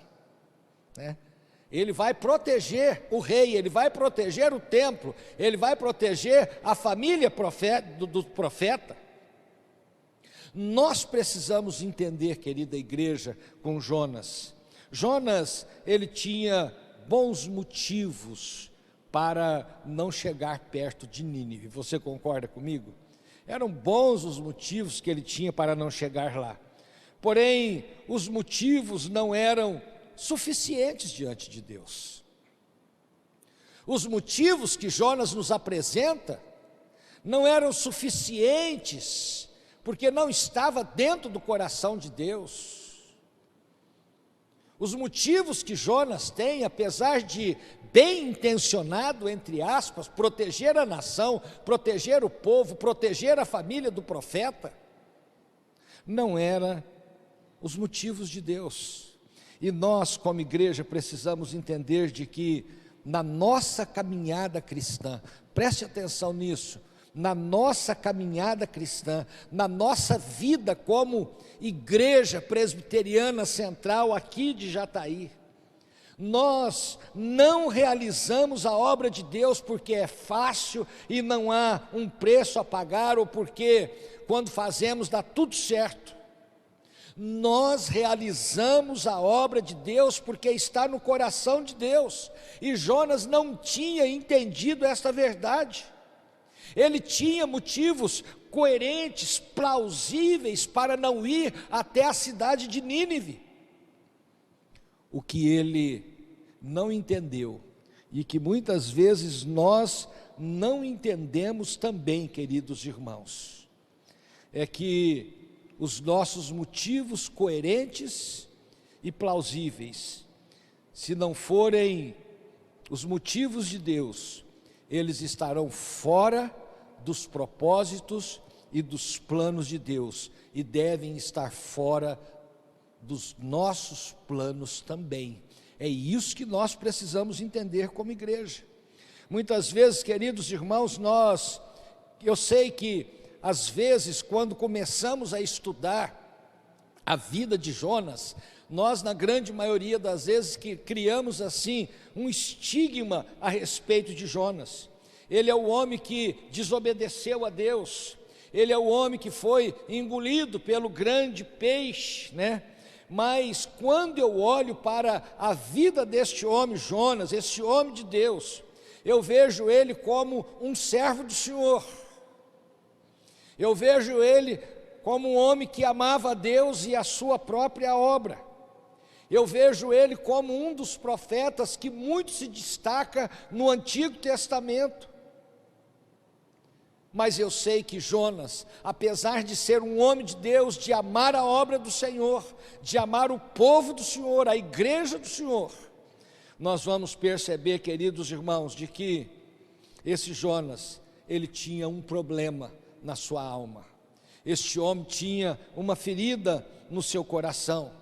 né? Ele vai proteger o rei, ele vai proteger o templo, ele vai proteger a família do profeta. Nós precisamos entender, querida igreja, com Jonas. Jonas, ele tinha bons motivos para não chegar perto de Nínive. Você concorda comigo? Eram bons os motivos que ele tinha para não chegar lá. Porém, os motivos não eram suficientes diante de Deus. Os motivos que Jonas nos apresenta não eram suficientes, porque não estava dentro do coração de Deus. Os motivos que Jonas tem, apesar de bem intencionado, entre aspas, proteger a nação, proteger o povo, proteger a família do profeta, não eram os motivos de Deus. E nós, como igreja, precisamos entender de que na nossa caminhada cristã, preste atenção nisso, na nossa caminhada cristã, na nossa vida como igreja presbiteriana central aqui de Jataí, nós não realizamos a obra de Deus porque é fácil e não há um preço a pagar, ou porque quando fazemos dá tudo certo. Nós realizamos a obra de Deus porque está no coração de Deus, e Jonas não tinha entendido esta verdade. Ele tinha motivos coerentes, plausíveis para não ir até a cidade de Nínive. O que ele não entendeu, e que muitas vezes nós não entendemos também, queridos irmãos, é que os nossos motivos coerentes e plausíveis, se não forem os motivos de Deus, eles estarão fora dos propósitos e dos planos de Deus, e devem estar fora dos nossos planos também. É isso que nós precisamos entender como igreja. Muitas vezes, queridos irmãos, eu sei que às vezes, quando começamos a estudar a vida de Jonas, nós, na grande maioria das vezes, que criamos assim um estigma a respeito de Jonas. Ele é o homem que desobedeceu a Deus, ele é o homem que foi engolido pelo grande peixe, né? Mas quando eu olho para a vida deste homem Jonas, esse homem de Deus, eu vejo ele como um servo do Senhor. Eu vejo ele como um homem que amava a Deus e a sua própria obra. Eu vejo ele como um dos profetas que muito se destaca no Antigo Testamento. Mas eu sei que Jonas, apesar de ser um homem de Deus, de amar a obra do Senhor, de amar o povo do Senhor, a igreja do Senhor, nós vamos perceber, queridos irmãos, de que esse Jonas, ele tinha um problema na sua alma. Este homem tinha uma ferida no seu coração.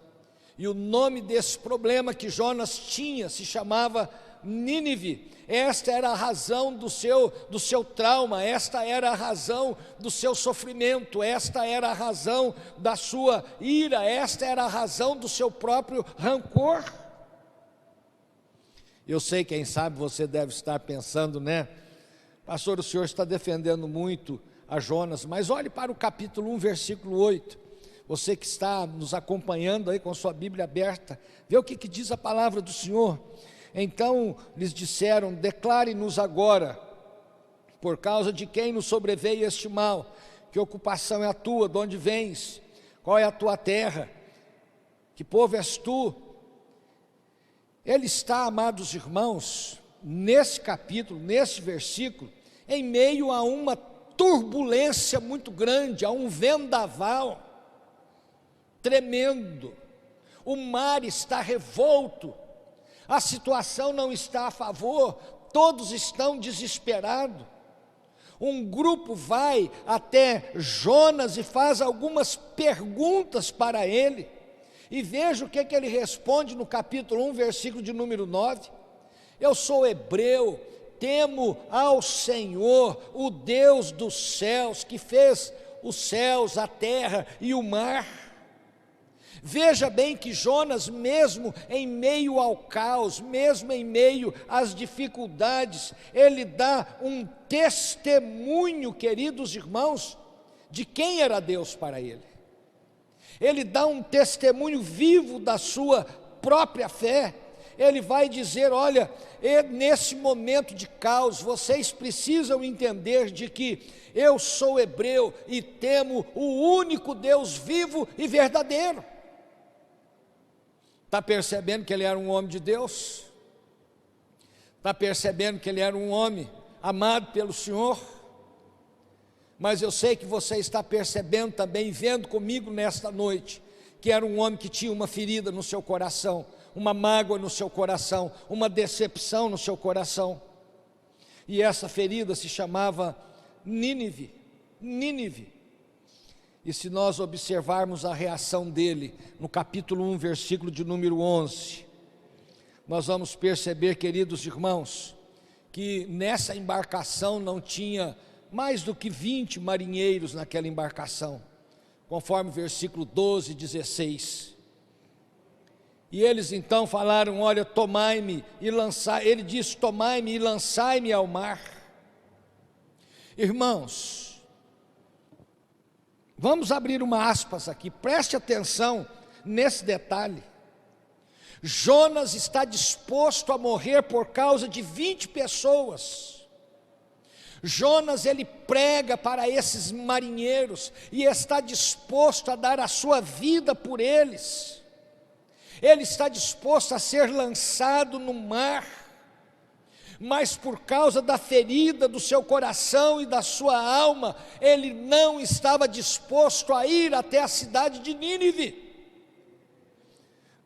E o nome desse problema que Jonas tinha se chamava Nínive. Esta era a razão do seu trauma, esta era a razão do seu sofrimento, esta era a razão da sua ira, esta era a razão do seu próprio rancor. Eu sei, quem sabe você deve estar pensando, né? Pastor, o senhor está defendendo muito a Jonas, mas olhe para o capítulo 1, versículo 8. Você que está nos acompanhando aí com sua Bíblia aberta, vê o que diz a palavra do Senhor. Então lhes disseram: declare-nos agora, por causa de quem nos sobreveio este mal, que ocupação é a tua, de onde vens, qual é a tua terra, que povo és tu? Ele está, amados irmãos, nesse capítulo, nesse versículo, em meio a uma turbulência muito grande, a um vendaval tremendo. O mar está revolto, a situação não está a favor, todos estão desesperados. Um grupo vai até Jonas e faz algumas perguntas para ele, e veja o que ele responde no capítulo 1, versículo de número 9. Eu sou hebreu, temo ao Senhor, o Deus dos céus, que fez os céus, a terra e o mar. Veja bem que Jonas, mesmo em meio ao caos, mesmo em meio às dificuldades, ele dá um testemunho, queridos irmãos, de quem era Deus para ele. Ele dá um testemunho vivo da sua própria fé. Ele vai dizer: olha, nesse momento de caos, vocês precisam entender de que eu sou hebreu e temo o único Deus vivo e verdadeiro. Está percebendo que ele era um homem de Deus? Está percebendo que ele era um homem amado pelo Senhor? Mas eu sei que você está percebendo também, vendo comigo nesta noite, que era um homem que tinha uma ferida no seu coração, uma mágoa no seu coração, uma decepção no seu coração. E essa ferida se chamava Nínive. Nínive. E se nós observarmos a reação dele, no capítulo 1, versículo de número 11, nós vamos perceber, queridos irmãos, que nessa embarcação não tinha mais do que 20 marinheiros naquela embarcação, conforme o versículo 12 e 16. E eles então falaram: olha, tomai-me e lançai, ele disse: tomai-me e lançai-me ao mar. Irmãos, vamos abrir uma aspas aqui, preste atenção nesse detalhe. Jonas está disposto a morrer por causa de 20 pessoas. Jonas, ele prega para esses marinheiros e está disposto a dar a sua vida por eles. Ele está disposto a ser lançado no mar, mas por causa da ferida do seu coração e da sua alma, ele não estava disposto a ir até a cidade de Nínive.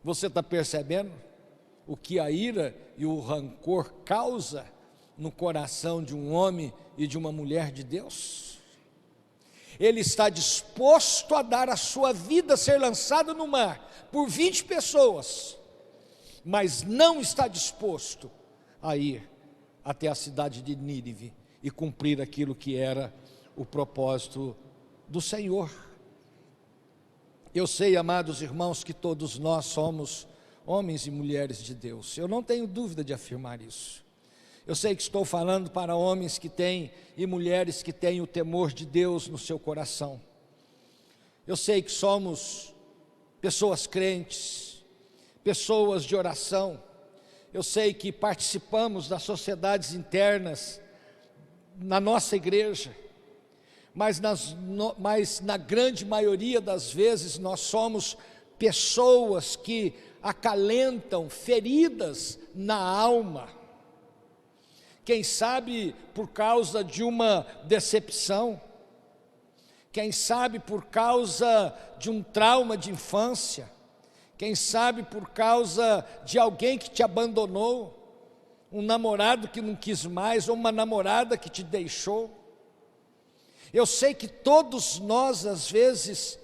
Você está percebendo o que a ira e o rancor causa no coração de um homem e de uma mulher de Deus? Ele está disposto a dar a sua vida, a ser lançado no mar por 20 pessoas, mas não está disposto a ir até a cidade de Nínive e cumprir aquilo que era o propósito do Senhor. Eu sei, amados irmãos, que todos nós somos homens e mulheres de Deus. Eu não tenho dúvida de afirmar isso. Eu sei que estou falando para homens que têm e mulheres que têm o temor de Deus no seu coração. Eu sei que somos pessoas crentes, pessoas de oração. Eu sei que participamos das sociedades internas na nossa igreja, mas na grande maioria das vezes nós somos pessoas que acalentam feridas na alma, quem sabe por causa de uma decepção, quem sabe por causa de um trauma de infância, quem sabe por causa de alguém que te abandonou, um namorado que não quis mais, ou uma namorada que te deixou. Eu sei que todos nós, às vezes,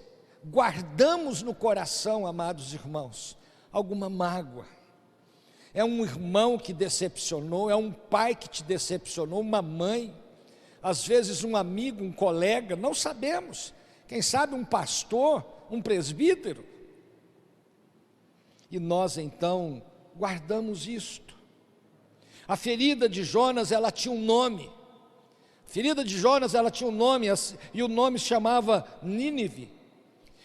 guardamos no coração, amados irmãos, alguma mágoa. É um irmão que decepcionou, é um pai que te decepcionou, uma mãe, às vezes um amigo, um colega, não sabemos. Quem sabe um pastor, um presbítero. E nós então guardamos isto. A ferida de Jonas, ela tinha um nome. A ferida de Jonas, ela tinha um nome, e o nome se chamava Nínive.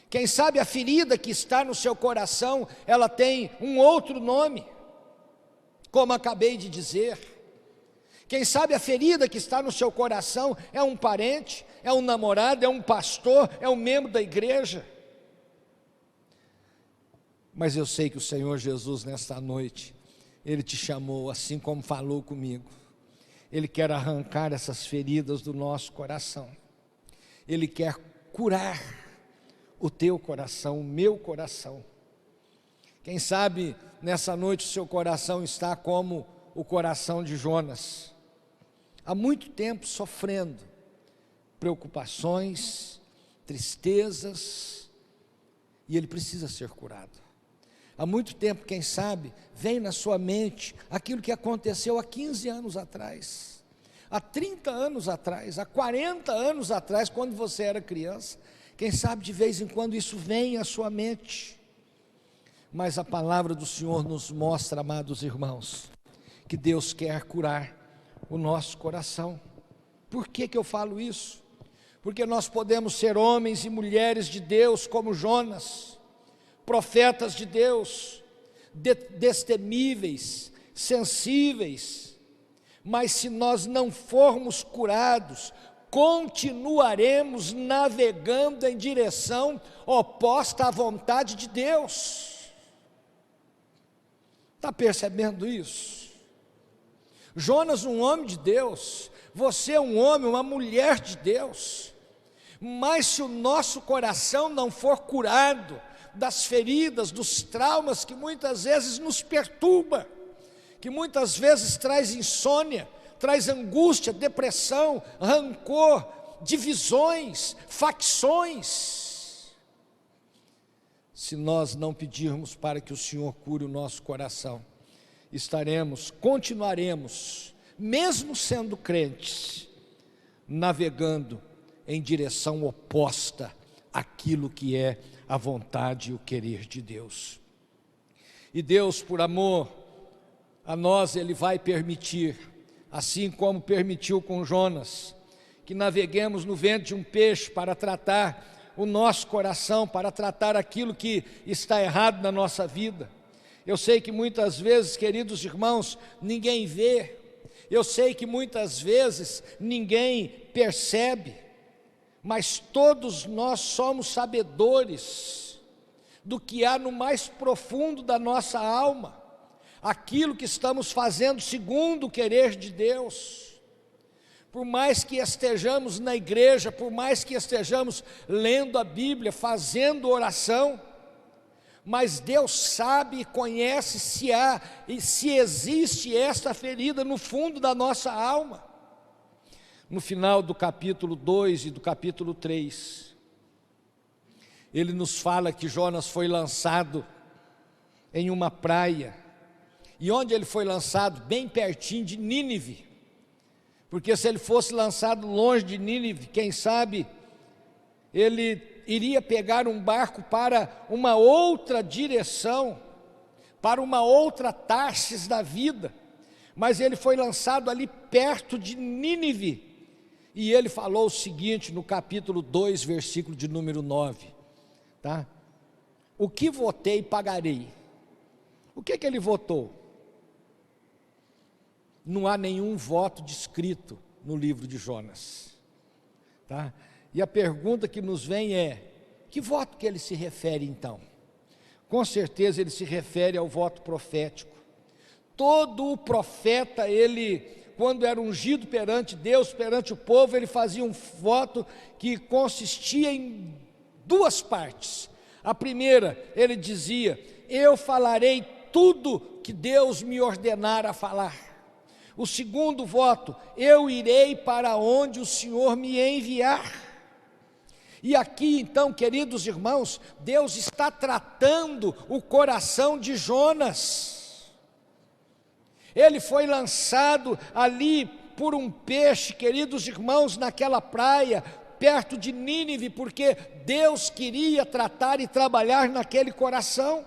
Quem sabe a ferida que está no seu coração, ela tem um outro nome, como acabei de dizer. Quem sabe a ferida que está no seu coração é um parente, é um namorado, é um pastor, é um membro da igreja. Mas eu sei que o Senhor Jesus, nesta noite, Ele te chamou, assim como falou comigo. Ele quer arrancar essas feridas do nosso coração. Ele quer curar o teu coração, o meu coração. Quem sabe nessa noite o seu coração está como o coração de Jonas, há muito tempo sofrendo preocupações, tristezas, e ele precisa ser curado. Há muito tempo, quem sabe, vem na sua mente aquilo que aconteceu há 15 anos atrás, há 30 anos atrás, há 40 anos atrás, quando você era criança. Quem sabe de vez em quando isso vem à sua mente. Mas a palavra do Senhor nos mostra, amados irmãos, que Deus quer curar o nosso coração. Por que eu falo isso? Porque nós podemos ser homens e mulheres de Deus como Jonas, profetas de Deus, destemíveis, sensíveis, mas se nós não formos curados, continuaremos navegando em direção oposta à vontade de Deus. Está percebendo isso? Jonas, um homem de Deus, você é um homem, uma mulher de Deus, mas se o nosso coração não for curado das feridas, dos traumas que muitas vezes nos perturba, que muitas vezes traz insônia, traz angústia, depressão, rancor, divisões, facções. Se nós não pedirmos para que o Senhor cure o nosso coração, continuaremos, mesmo sendo crentes, navegando em direção oposta àquilo que é a vontade e o querer de Deus. E Deus, por amor a nós, Ele vai permitir, assim como permitiu com Jonas, que naveguemos no ventre de um peixe para tratar o nosso coração, para tratar aquilo que está errado na nossa vida. Eu sei que muitas vezes, queridos irmãos, ninguém vê, eu sei que muitas vezes ninguém percebe, mas todos nós somos sabedores do que há no mais profundo da nossa alma, aquilo que estamos fazendo segundo o querer de Deus. Por mais que estejamos na igreja, por mais que estejamos lendo a Bíblia, fazendo oração, mas Deus sabe e conhece se há e se existe esta ferida no fundo da nossa alma. No final do capítulo 2 e do capítulo 3, ele nos fala que Jonas foi lançado em uma praia, e onde ele foi lançado? Bem pertinho de Nínive, porque se ele fosse lançado longe de Nínive, quem sabe, ele iria pegar um barco para uma outra direção, para uma outra Tarsis da vida, mas ele foi lançado ali perto de Nínive, e ele falou o seguinte no capítulo 2, versículo de número 9, tá? O que votei, pagarei. O que ele votou? Não há nenhum voto descrito no livro de Jonas, tá? E a pergunta que nos vem é, que voto que ele se refere então? Com certeza ele se refere ao voto profético. Todo o profeta, ele quando era ungido perante Deus, perante o povo, ele fazia um voto que consistia em duas partes. A primeira, ele dizia: eu falarei tudo que Deus me ordenar a falar. O segundo voto: eu irei para onde o Senhor me enviar. E aqui então, queridos irmãos, Deus está tratando o coração de Jonas. Ele foi lançado ali por um peixe, queridos irmãos, naquela praia, perto de Nínive, porque Deus queria tratar e trabalhar naquele coração.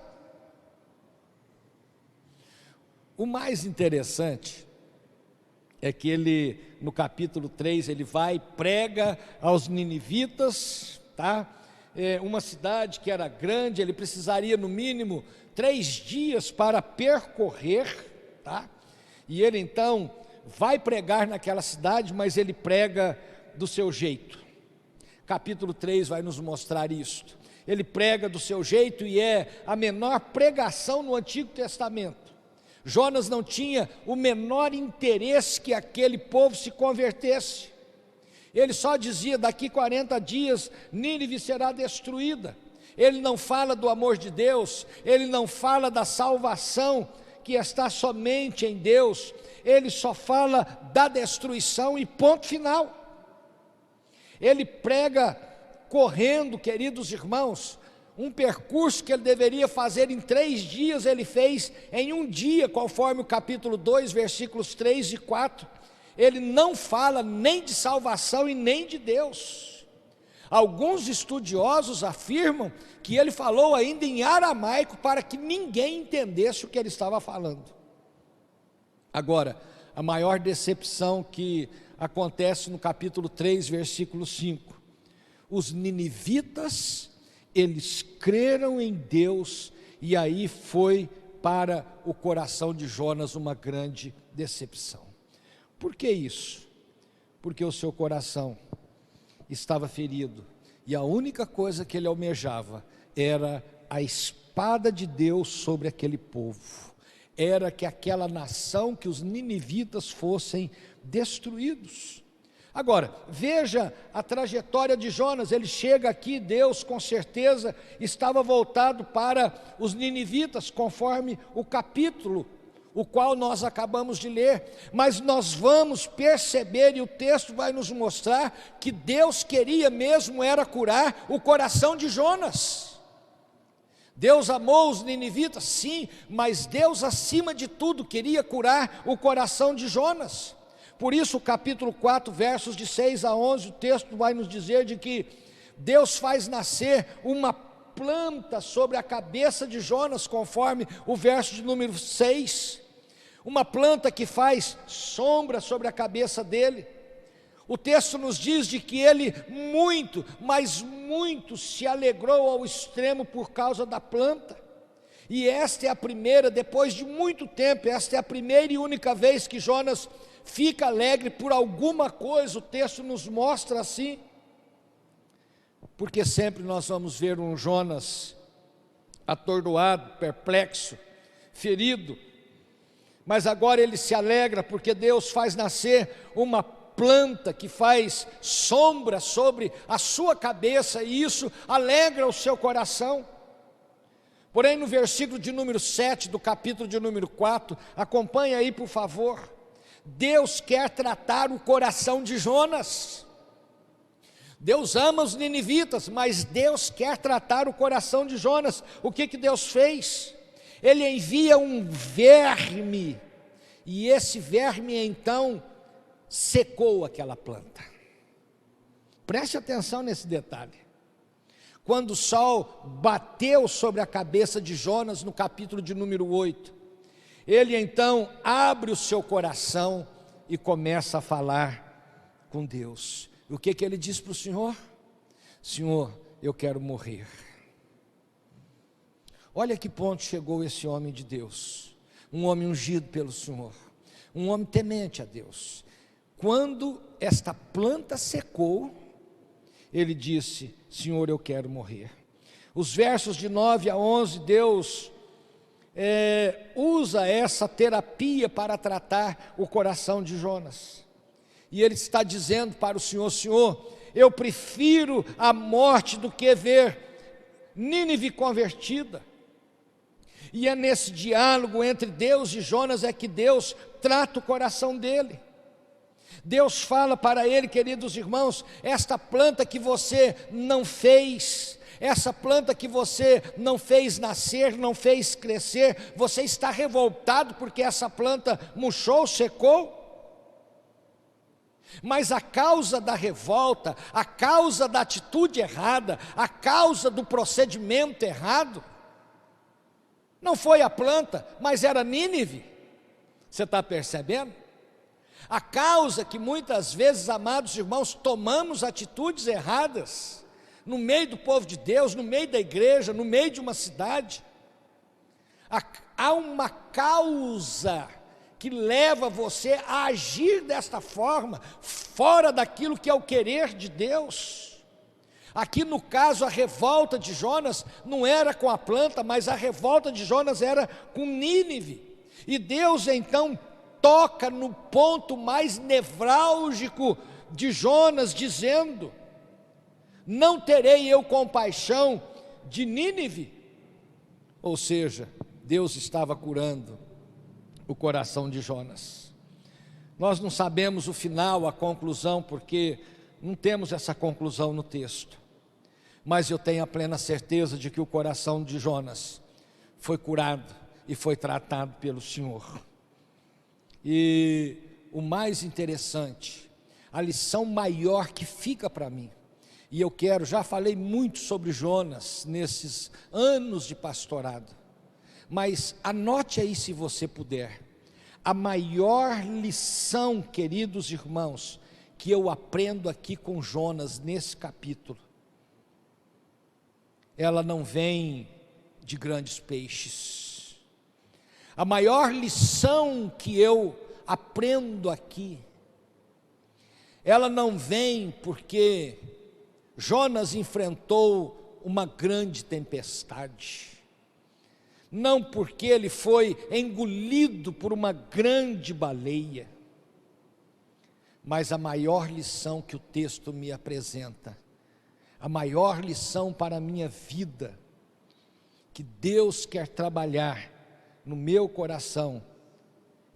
O mais interessante é que ele, no capítulo 3, ele vai, prega aos ninivitas, tá? Uma cidade que era grande, ele precisaria no mínimo 3 dias para percorrer, tá? E ele então vai pregar naquela cidade, mas ele prega do seu jeito. Capítulo 3 vai nos mostrar isto. Ele prega do seu jeito e é a menor pregação no Antigo Testamento. Jonas não tinha o menor interesse que aquele povo se convertesse. Ele só dizia: daqui 40 dias Nínive será destruída. Ele não fala do amor de Deus, ele não fala da salvação que está somente em Deus, ele só fala da destruição e ponto final. Ele prega correndo, queridos irmãos. Um percurso que ele deveria fazer em 3 dias, ele fez em 1 dia, conforme o capítulo 2, versículos 3 e 4. Ele não fala nem de salvação e nem de Deus. Alguns estudiosos afirmam que ele falou ainda em aramaico para que ninguém entendesse o que ele estava falando. Agora, a maior decepção que acontece no capítulo 3, versículo 5. Os ninivitas, eles creram em Deus, e aí foi para o coração de Jonas uma grande decepção. Por que isso? Porque o seu coração estava ferido, e a única coisa que ele almejava era a espada de Deus sobre aquele povo, era que aquela nação, que os ninivitas fossem destruídos. Agora, veja a trajetória de Jonas. Ele chega aqui, Deus com certeza estava voltado para os ninivitas, conforme o capítulo, o qual nós acabamos de ler, mas nós vamos perceber, e o texto vai nos mostrar, que Deus queria mesmo era curar o coração de Jonas. Deus amou os ninivitas, sim, mas Deus acima de tudo queria curar o coração de Jonas. Por isso o capítulo 4, versos de 6 a 11, o texto vai nos dizer de que Deus faz nascer uma planta sobre a cabeça de Jonas, conforme o verso de número 6, uma planta que faz sombra sobre a cabeça dele. O texto nos diz de que ele muito, mas muito se alegrou ao extremo por causa da planta. E esta é a primeira, depois de muito tempo, esta é a primeira e única vez que Jonas fica alegre por alguma coisa. O texto nos mostra assim, porque sempre nós vamos ver um Jonas atordoado, perplexo, ferido, mas agora ele se alegra porque Deus faz nascer uma planta que faz sombra sobre a sua cabeça, e isso alegra o seu coração. Porém, no versículo de número 7 do capítulo de número 4, acompanha aí por favor. Deus quer tratar o coração de Jonas. Deus ama os ninivitas, mas Deus quer tratar o coração de Jonas. O que Deus fez? Ele envia um verme, e esse verme então secou aquela planta. Preste atenção nesse detalhe. Quando o sol bateu sobre a cabeça de Jonas, no capítulo de número 8, ele então abre o seu coração e começa a falar com Deus. O que ele diz para o Senhor? Senhor, eu quero morrer. Olha que ponto chegou esse homem de Deus, um homem ungido pelo Senhor, um homem temente a Deus. Quando esta planta secou, ele disse: Senhor, eu quero morrer. Os versos de 9 a 11, Deus usa essa terapia para tratar o coração de Jonas. E ele está dizendo para o Senhor: Senhor, eu prefiro a morte do que ver Nínive convertida. E é nesse diálogo entre Deus e Jonas é que Deus trata o coração dele. Deus fala para ele: queridos irmãos, esta planta que você não fez, essa planta que você não fez nascer, não fez crescer, você está revoltado porque essa planta murchou, secou. Mas a causa da revolta, a causa da atitude errada, a causa do procedimento errado, não foi a planta, mas era Nínive. Você está percebendo? A causa que muitas vezes, amados irmãos, tomamos atitudes erradas, no meio do povo de Deus, no meio da igreja, no meio de uma cidade. Há uma causa que leva você a agir desta forma, fora daquilo que é o querer de Deus. Aqui no caso, a revolta de Jonas não era com a planta, mas a revolta de Jonas era com Nínive. E Deus então toca no ponto mais nevrálgico de Jonas, dizendo: não terei eu compaixão de Nínive? Ou seja, Deus estava curando o coração de Jonas. Nós não sabemos o final, a conclusão, porque não temos essa conclusão no texto. Mas eu tenho a plena certeza de que o coração de Jonas foi curado e foi tratado pelo Senhor. E o mais interessante, a lição maior que fica para mim, e eu quero, já falei muito sobre Jonas nesses anos de pastorado, mas anote aí se você puder, a maior lição, queridos irmãos, que eu aprendo aqui com Jonas nesse capítulo, ela não vem de grandes peixes. A maior lição que eu aprendo aqui, ela não vem porque Jonas enfrentou uma grande tempestade, não porque ele foi engolido por uma grande baleia, mas a maior lição que o texto me apresenta, a maior lição para a minha vida, que Deus quer trabalhar no meu coração,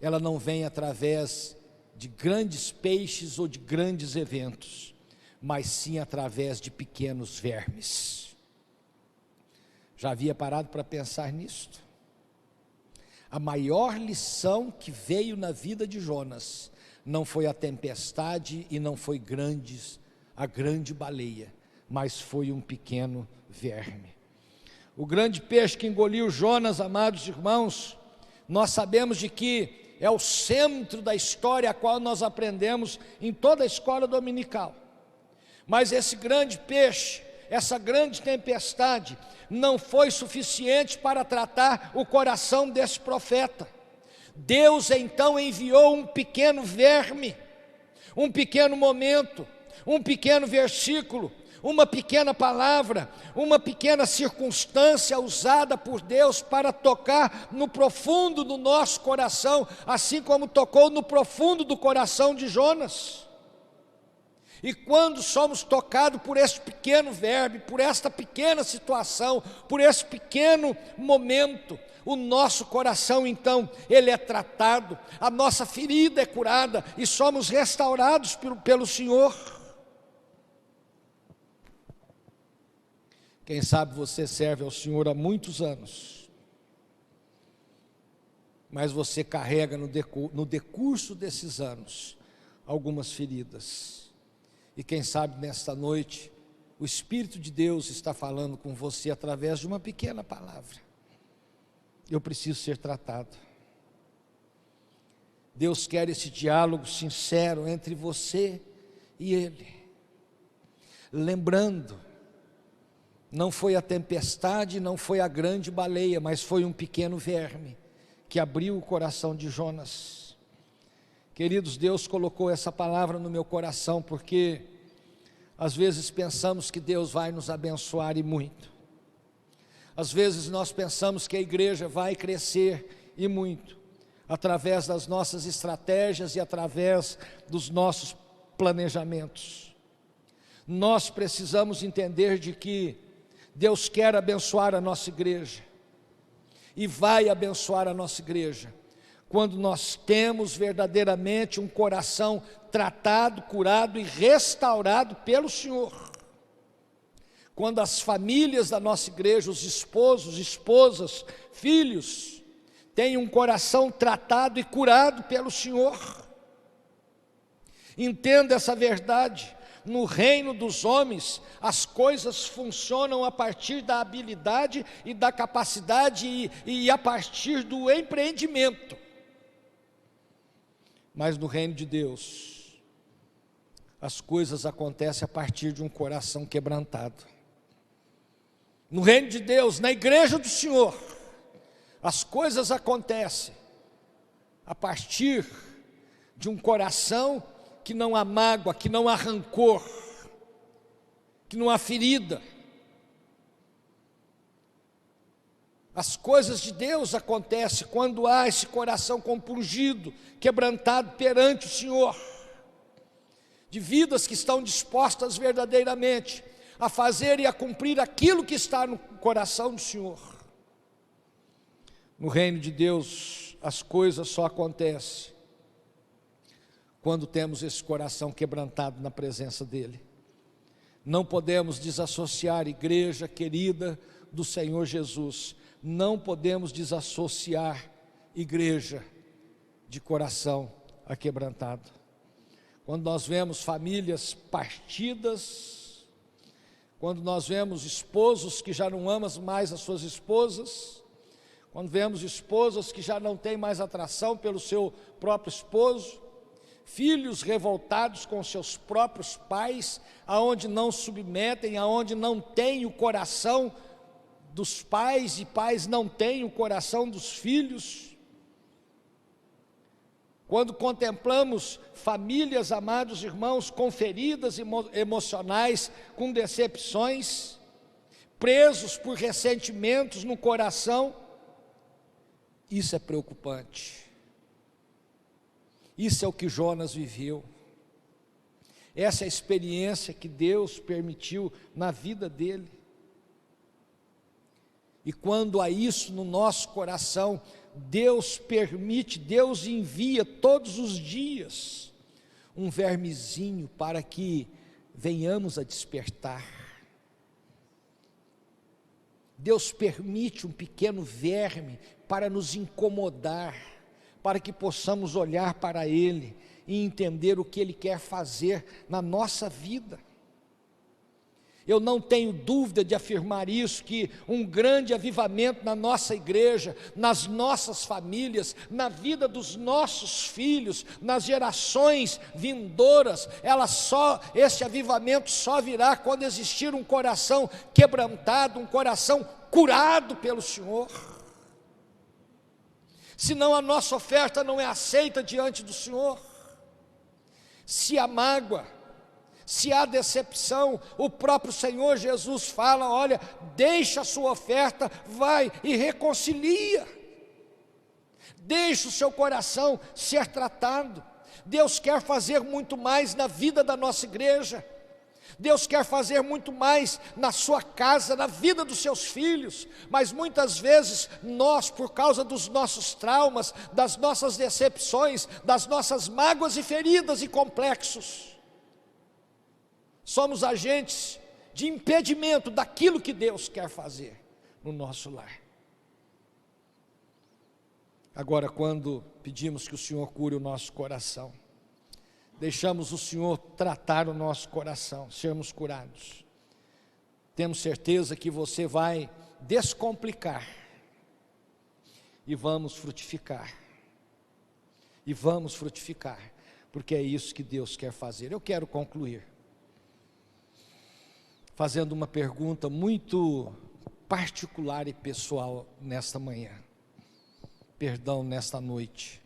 ela não vem através de grandes peixes ou de grandes eventos, mas sim através de pequenos vermes. Já havia parado para pensar nisto? A maior lição que veio na vida de Jonas não foi a tempestade e não foi a grande baleia, mas foi um pequeno verme. O grande peixe que engoliu Jonas, amados irmãos, nós sabemos de que é o centro da história a qual nós aprendemos em toda a escola dominical. Mas esse grande peixe, essa grande tempestade, não foi suficiente para tratar o coração desse profeta. Deus então enviou um pequeno verme, um pequeno momento, um pequeno versículo, uma pequena palavra, uma pequena circunstância usada por Deus para tocar no profundo do nosso coração, assim como tocou no profundo do coração de Jonas. E quando somos tocados por este pequeno verbo, por esta pequena situação, por esse pequeno momento, o nosso coração então, ele é tratado, a nossa ferida é curada e somos restaurados pelo Senhor. Quem sabe você serve ao Senhor há muitos anos, mas você carrega no decurso desses anos algumas feridas. E quem sabe nesta noite o Espírito de Deus está falando com você através de uma pequena palavra. Eu preciso ser tratado. Deus quer esse diálogo sincero entre você e Ele. Lembrando, não foi a tempestade, não foi a grande baleia, mas foi um pequeno verme que abriu o coração de Jonas. Queridos, Deus colocou essa palavra no meu coração, porque às vezes pensamos que Deus vai nos abençoar e muito. Às vezes nós pensamos que a igreja vai crescer e muito, através das nossas estratégias e através dos nossos planejamentos. Nós precisamos entender de que Deus quer abençoar a nossa igreja, e vai abençoar a nossa igreja, quando nós temos verdadeiramente um coração tratado, curado e restaurado pelo Senhor. Quando as famílias da nossa igreja, os esposos, esposas, filhos, têm um coração tratado e curado pelo Senhor. Entenda essa verdade. No reino dos homens, as coisas funcionam a partir da habilidade e da capacidade e a partir do empreendimento. Mas no reino de Deus, as coisas acontecem a partir de um coração quebrantado. No reino de Deus, na igreja do Senhor, as coisas acontecem a partir de um coração que não há mágoa, que não há rancor, que não há ferida. As coisas de Deus acontecem quando há esse coração compungido, quebrantado perante o Senhor, de vidas que estão dispostas verdadeiramente a fazer e a cumprir aquilo que está no coração do Senhor. No reino de Deus, as coisas só acontecem quando temos esse coração quebrantado na presença dEle. Não podemos desassociar, igreja querida do Senhor Jesus, não podemos desassociar igreja de coração aquebrantado. Quando nós vemos famílias partidas, quando nós vemos esposos que já não amam mais as suas esposas, quando vemos esposas que já não têm mais atração pelo seu próprio esposo, filhos revoltados com seus próprios pais, aonde não submetem, aonde não tem o coração dos pais, e pais não têm o coração dos filhos. Quando contemplamos famílias, amados irmãos, com feridas emocionais, com decepções, presos por ressentimentos no coração, isso é preocupante. Isso é o que Jonas viveu. Essa é a experiência que Deus permitiu na vida dele. E quando há isso no nosso coração, Deus permite, Deus envia todos os dias um vermezinho para que venhamos a despertar. Deus permite um pequeno verme para nos incomodar, para que possamos olhar para Ele e entender o que Ele quer fazer na nossa vida. Eu não tenho dúvida de afirmar isso, que um grande avivamento na nossa igreja, nas nossas famílias, na vida dos nossos filhos, nas gerações vindouras, esse avivamento só virá quando existir um coração quebrantado, um coração curado pelo Senhor. Senão a nossa oferta não é aceita diante do Senhor. Se há mágoa, se há decepção, o próprio Senhor Jesus fala: olha, deixa a sua oferta, vai e reconcilia. Deixa o seu coração ser tratado. Deus quer fazer muito mais na vida da nossa igreja. Deus quer fazer muito mais na sua casa, na vida dos seus filhos, mas muitas vezes nós, por causa dos nossos traumas, das nossas decepções, das nossas mágoas e feridas e complexos, somos agentes de impedimento daquilo que Deus quer fazer no nosso lar. Agora, quando pedimos que o Senhor cure o nosso coração, deixamos o Senhor tratar o nosso coração, sermos curados, temos certeza que você vai descomplicar e vamos frutificar, porque é isso que Deus quer fazer. Eu quero concluir fazendo uma pergunta muito particular e pessoal nesta manhã, nesta noite.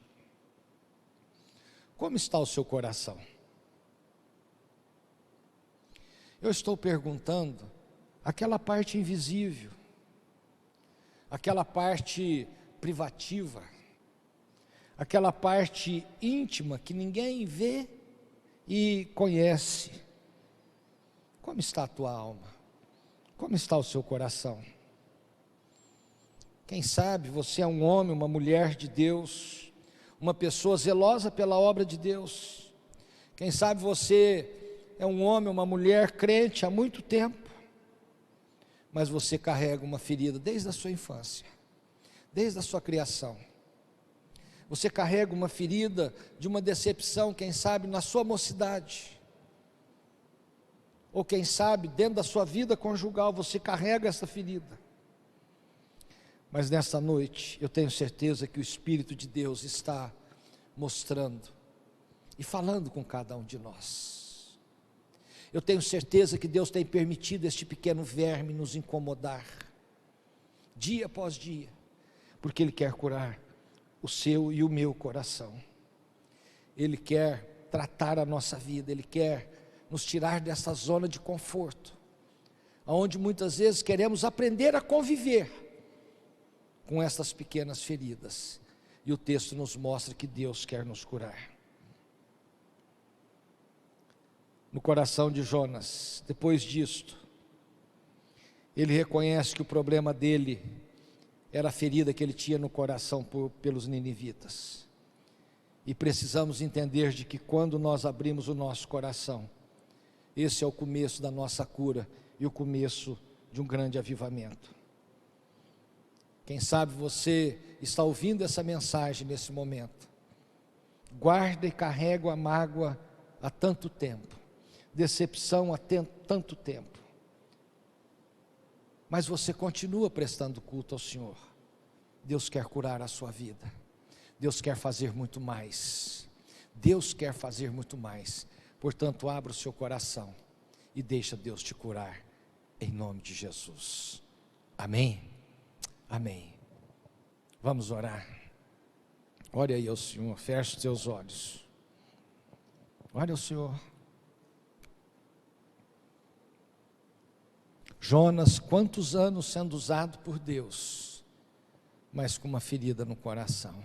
Como está o seu coração? Eu estou perguntando aquela parte invisível, aquela parte privativa, aquela parte íntima que ninguém vê e conhece. Como está a tua alma? Como está o seu coração? Quem sabe você é um homem, uma mulher de Deus, uma pessoa zelosa pela obra de Deus. Quem sabe você é um homem, uma mulher crente há muito tempo, mas você carrega uma ferida desde a sua infância, desde a sua criação. Você carrega uma ferida de uma decepção, quem sabe na sua mocidade, ou quem sabe dentro da sua vida conjugal, você carrega essa ferida. Mas nesta noite, eu tenho certeza que o Espírito de Deus está mostrando e falando com cada um de nós. Eu tenho certeza que Deus tem permitido este pequeno verme nos incomodar, dia após dia, porque Ele quer curar o seu e o meu coração. Ele quer tratar a nossa vida, Ele quer nos tirar dessa zona de conforto, onde muitas vezes queremos aprender a conviver com essas pequenas feridas, e o texto nos mostra que Deus quer nos curar. No coração de Jonas, depois disto, ele reconhece que o problema dele era a ferida que ele tinha no coração pelos ninivitas, e precisamos entender de que quando nós abrimos o nosso coração, esse é o começo da nossa cura, e o começo de um grande avivamento. Quem sabe você está ouvindo essa mensagem nesse momento, guarda e carrega a mágoa há tanto tempo, decepção há tanto tempo, mas você continua prestando culto ao Senhor. Deus quer curar a sua vida, Deus quer fazer muito mais, Deus quer fazer muito mais, portanto abra o seu coração e deixa Deus te curar, em nome de Jesus, amém? Amém. Vamos orar. Ore aí ao Senhor, feche os teus olhos. Ore ao Senhor. Jonas, quantos anos sendo usado por Deus, mas com uma ferida no coração.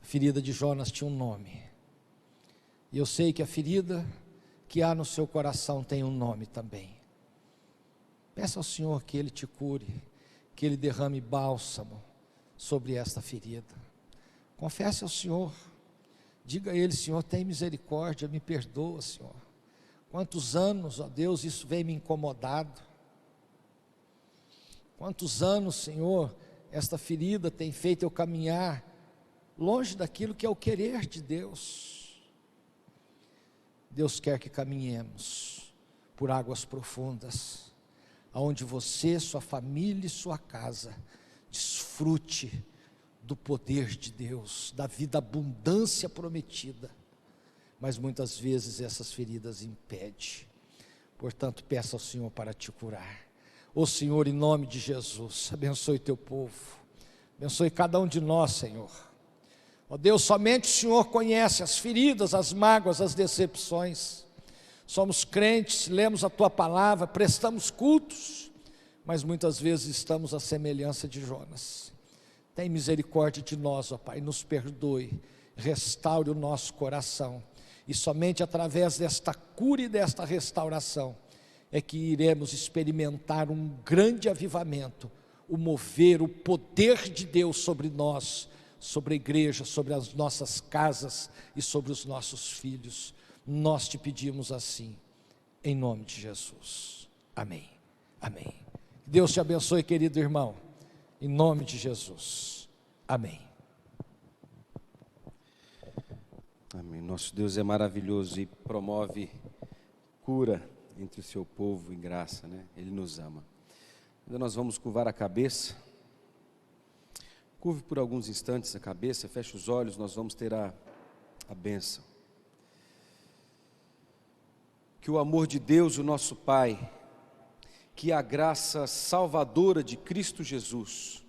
A ferida de Jonas tinha um nome. E eu sei que a ferida que há no seu coração tem um nome também. Peça ao Senhor que Ele te cure, que Ele derrame bálsamo sobre esta ferida. Confesse ao Senhor, diga a Ele: Senhor, tem misericórdia, me perdoa, Senhor. Quantos anos, ó Deus, isso vem me incomodado. Quantos anos, Senhor, esta ferida tem feito eu caminhar longe daquilo que é o querer de Deus. Deus quer que caminhemos por águas profundas, aonde você, sua família e sua casa desfrute do poder de Deus, da vida abundância prometida, mas muitas vezes essas feridas impedem. Portanto, peça ao Senhor para te curar. Ó Senhor, em nome de Jesus, abençoe teu povo, abençoe cada um de nós, Senhor. Ó Deus, somente o Senhor conhece as feridas, as mágoas, as decepções. Somos crentes, lemos a Tua palavra, prestamos cultos, mas muitas vezes estamos à semelhança de Jonas. Tem misericórdia de nós, ó Pai, nos perdoe, restaure o nosso coração, e somente através desta cura e desta restauração é que iremos experimentar um grande avivamento, o mover, o poder de Deus sobre nós, sobre a igreja, sobre as nossas casas e sobre os nossos filhos. Nós te pedimos assim, em nome de Jesus, amém, amém. Deus te abençoe, querido irmão, em nome de Jesus, amém. Amém. Nosso Deus é maravilhoso e promove cura entre o seu povo em graça, né? Ele nos ama. Então nós vamos curvar a cabeça. Curve por alguns instantes a cabeça, feche os olhos, nós vamos ter a bênção. Que o amor de Deus, o nosso Pai, que a graça salvadora de Cristo Jesus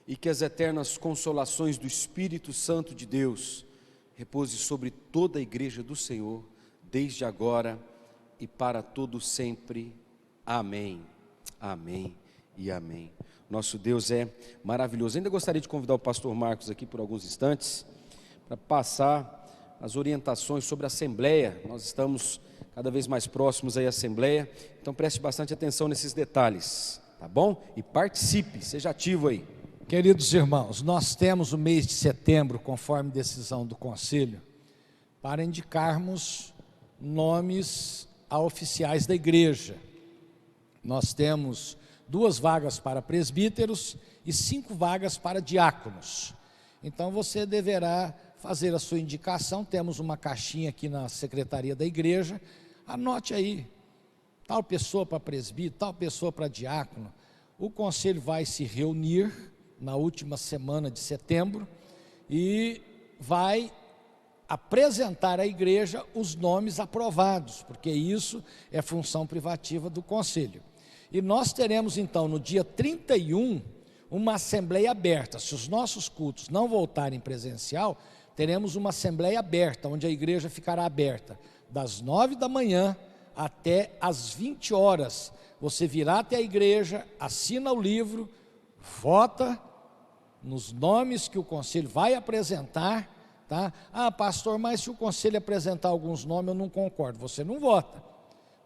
e que as eternas consolações do Espírito Santo de Deus repouse sobre toda a igreja do Senhor, desde agora e para todo sempre. Amém. Amém e amém. Nosso Deus é maravilhoso. Ainda gostaria de convidar o pastor Marcos aqui por alguns instantes para passar as orientações sobre a Assembleia. Nós estamos cada vez mais próximos aí à Assembleia, então preste bastante atenção nesses detalhes, tá bom? E participe, seja ativo aí. Queridos irmãos, nós temos o mês de setembro, conforme decisão do Conselho, para indicarmos nomes a oficiais da igreja. Nós temos 2 vagas para presbíteros e 5 vagas para diáconos. Então você deverá fazer a sua indicação. Temos uma caixinha aqui na secretaria da igreja. Anote aí, tal pessoa para presbítero, tal pessoa para diácono. O conselho vai se reunir na última semana de setembro e vai apresentar à igreja os nomes aprovados, porque isso é função privativa do conselho. E nós teremos então no dia 31 uma assembleia aberta. Se os nossos cultos não voltarem presencial, teremos uma assembleia aberta, onde a igreja ficará aberta das 9 da manhã até as 20 horas. Você virá até a igreja, assina o livro, vota nos nomes que o conselho vai apresentar, tá? Ah, pastor, mas se o conselho apresentar alguns nomes eu não concordo. Você não vota,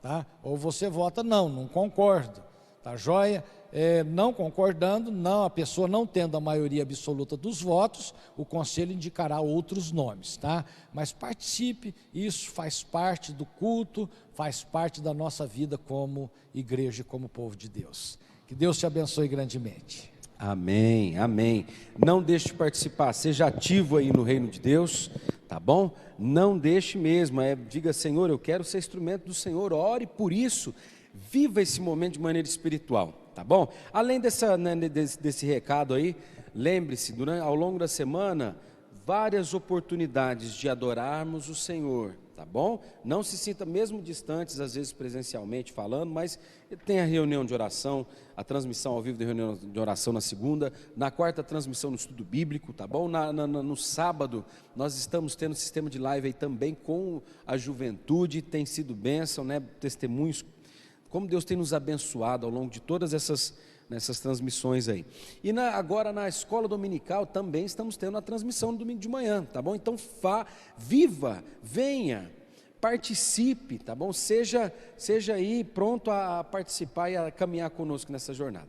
tá? Ou você vota não concordo, tá joia? Não concordando, não, a pessoa não tendo a maioria absoluta dos votos, o conselho indicará outros nomes, tá? Mas participe, isso faz parte do culto, faz parte da nossa vida como igreja e como povo de Deus. Que Deus te abençoe grandemente. Amém, amém. Não deixe de participar, seja ativo aí no reino de Deus, tá bom? Não deixe mesmo, diga: Senhor, eu quero ser instrumento do Senhor, ore por isso, viva esse momento de maneira espiritual, tá bom? Além desse recado aí, lembre-se, ao longo da semana, várias oportunidades de adorarmos o Senhor, tá bom? Não se sinta mesmo distantes, às vezes presencialmente falando, mas tem a reunião de oração, a transmissão ao vivo da reunião de oração na segunda, na quarta transmissão no estudo bíblico, tá bom? No sábado nós estamos tendo um sistema de live aí também com a juventude, tem sido bênção, né? Testemunhos, como Deus tem nos abençoado ao longo de todas nessas transmissões aí. E agora na escola dominical também estamos tendo a transmissão no domingo de manhã, tá bom? Então viva, venha, participe, tá bom? Seja aí pronto a participar e a caminhar conosco nessa jornada.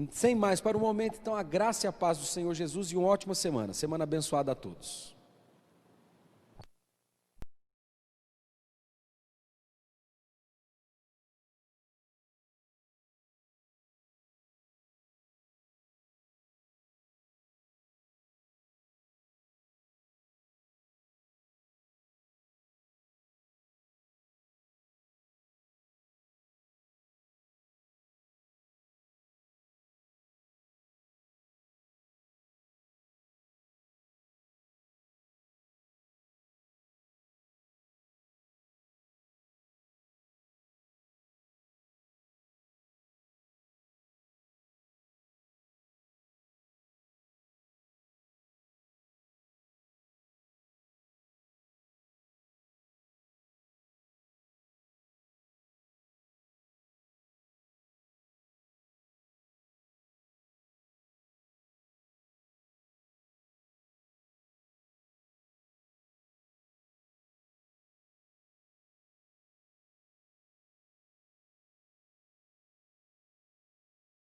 Sem mais para o momento, então, a graça e a paz do Senhor Jesus e uma ótima semana abençoada a todos.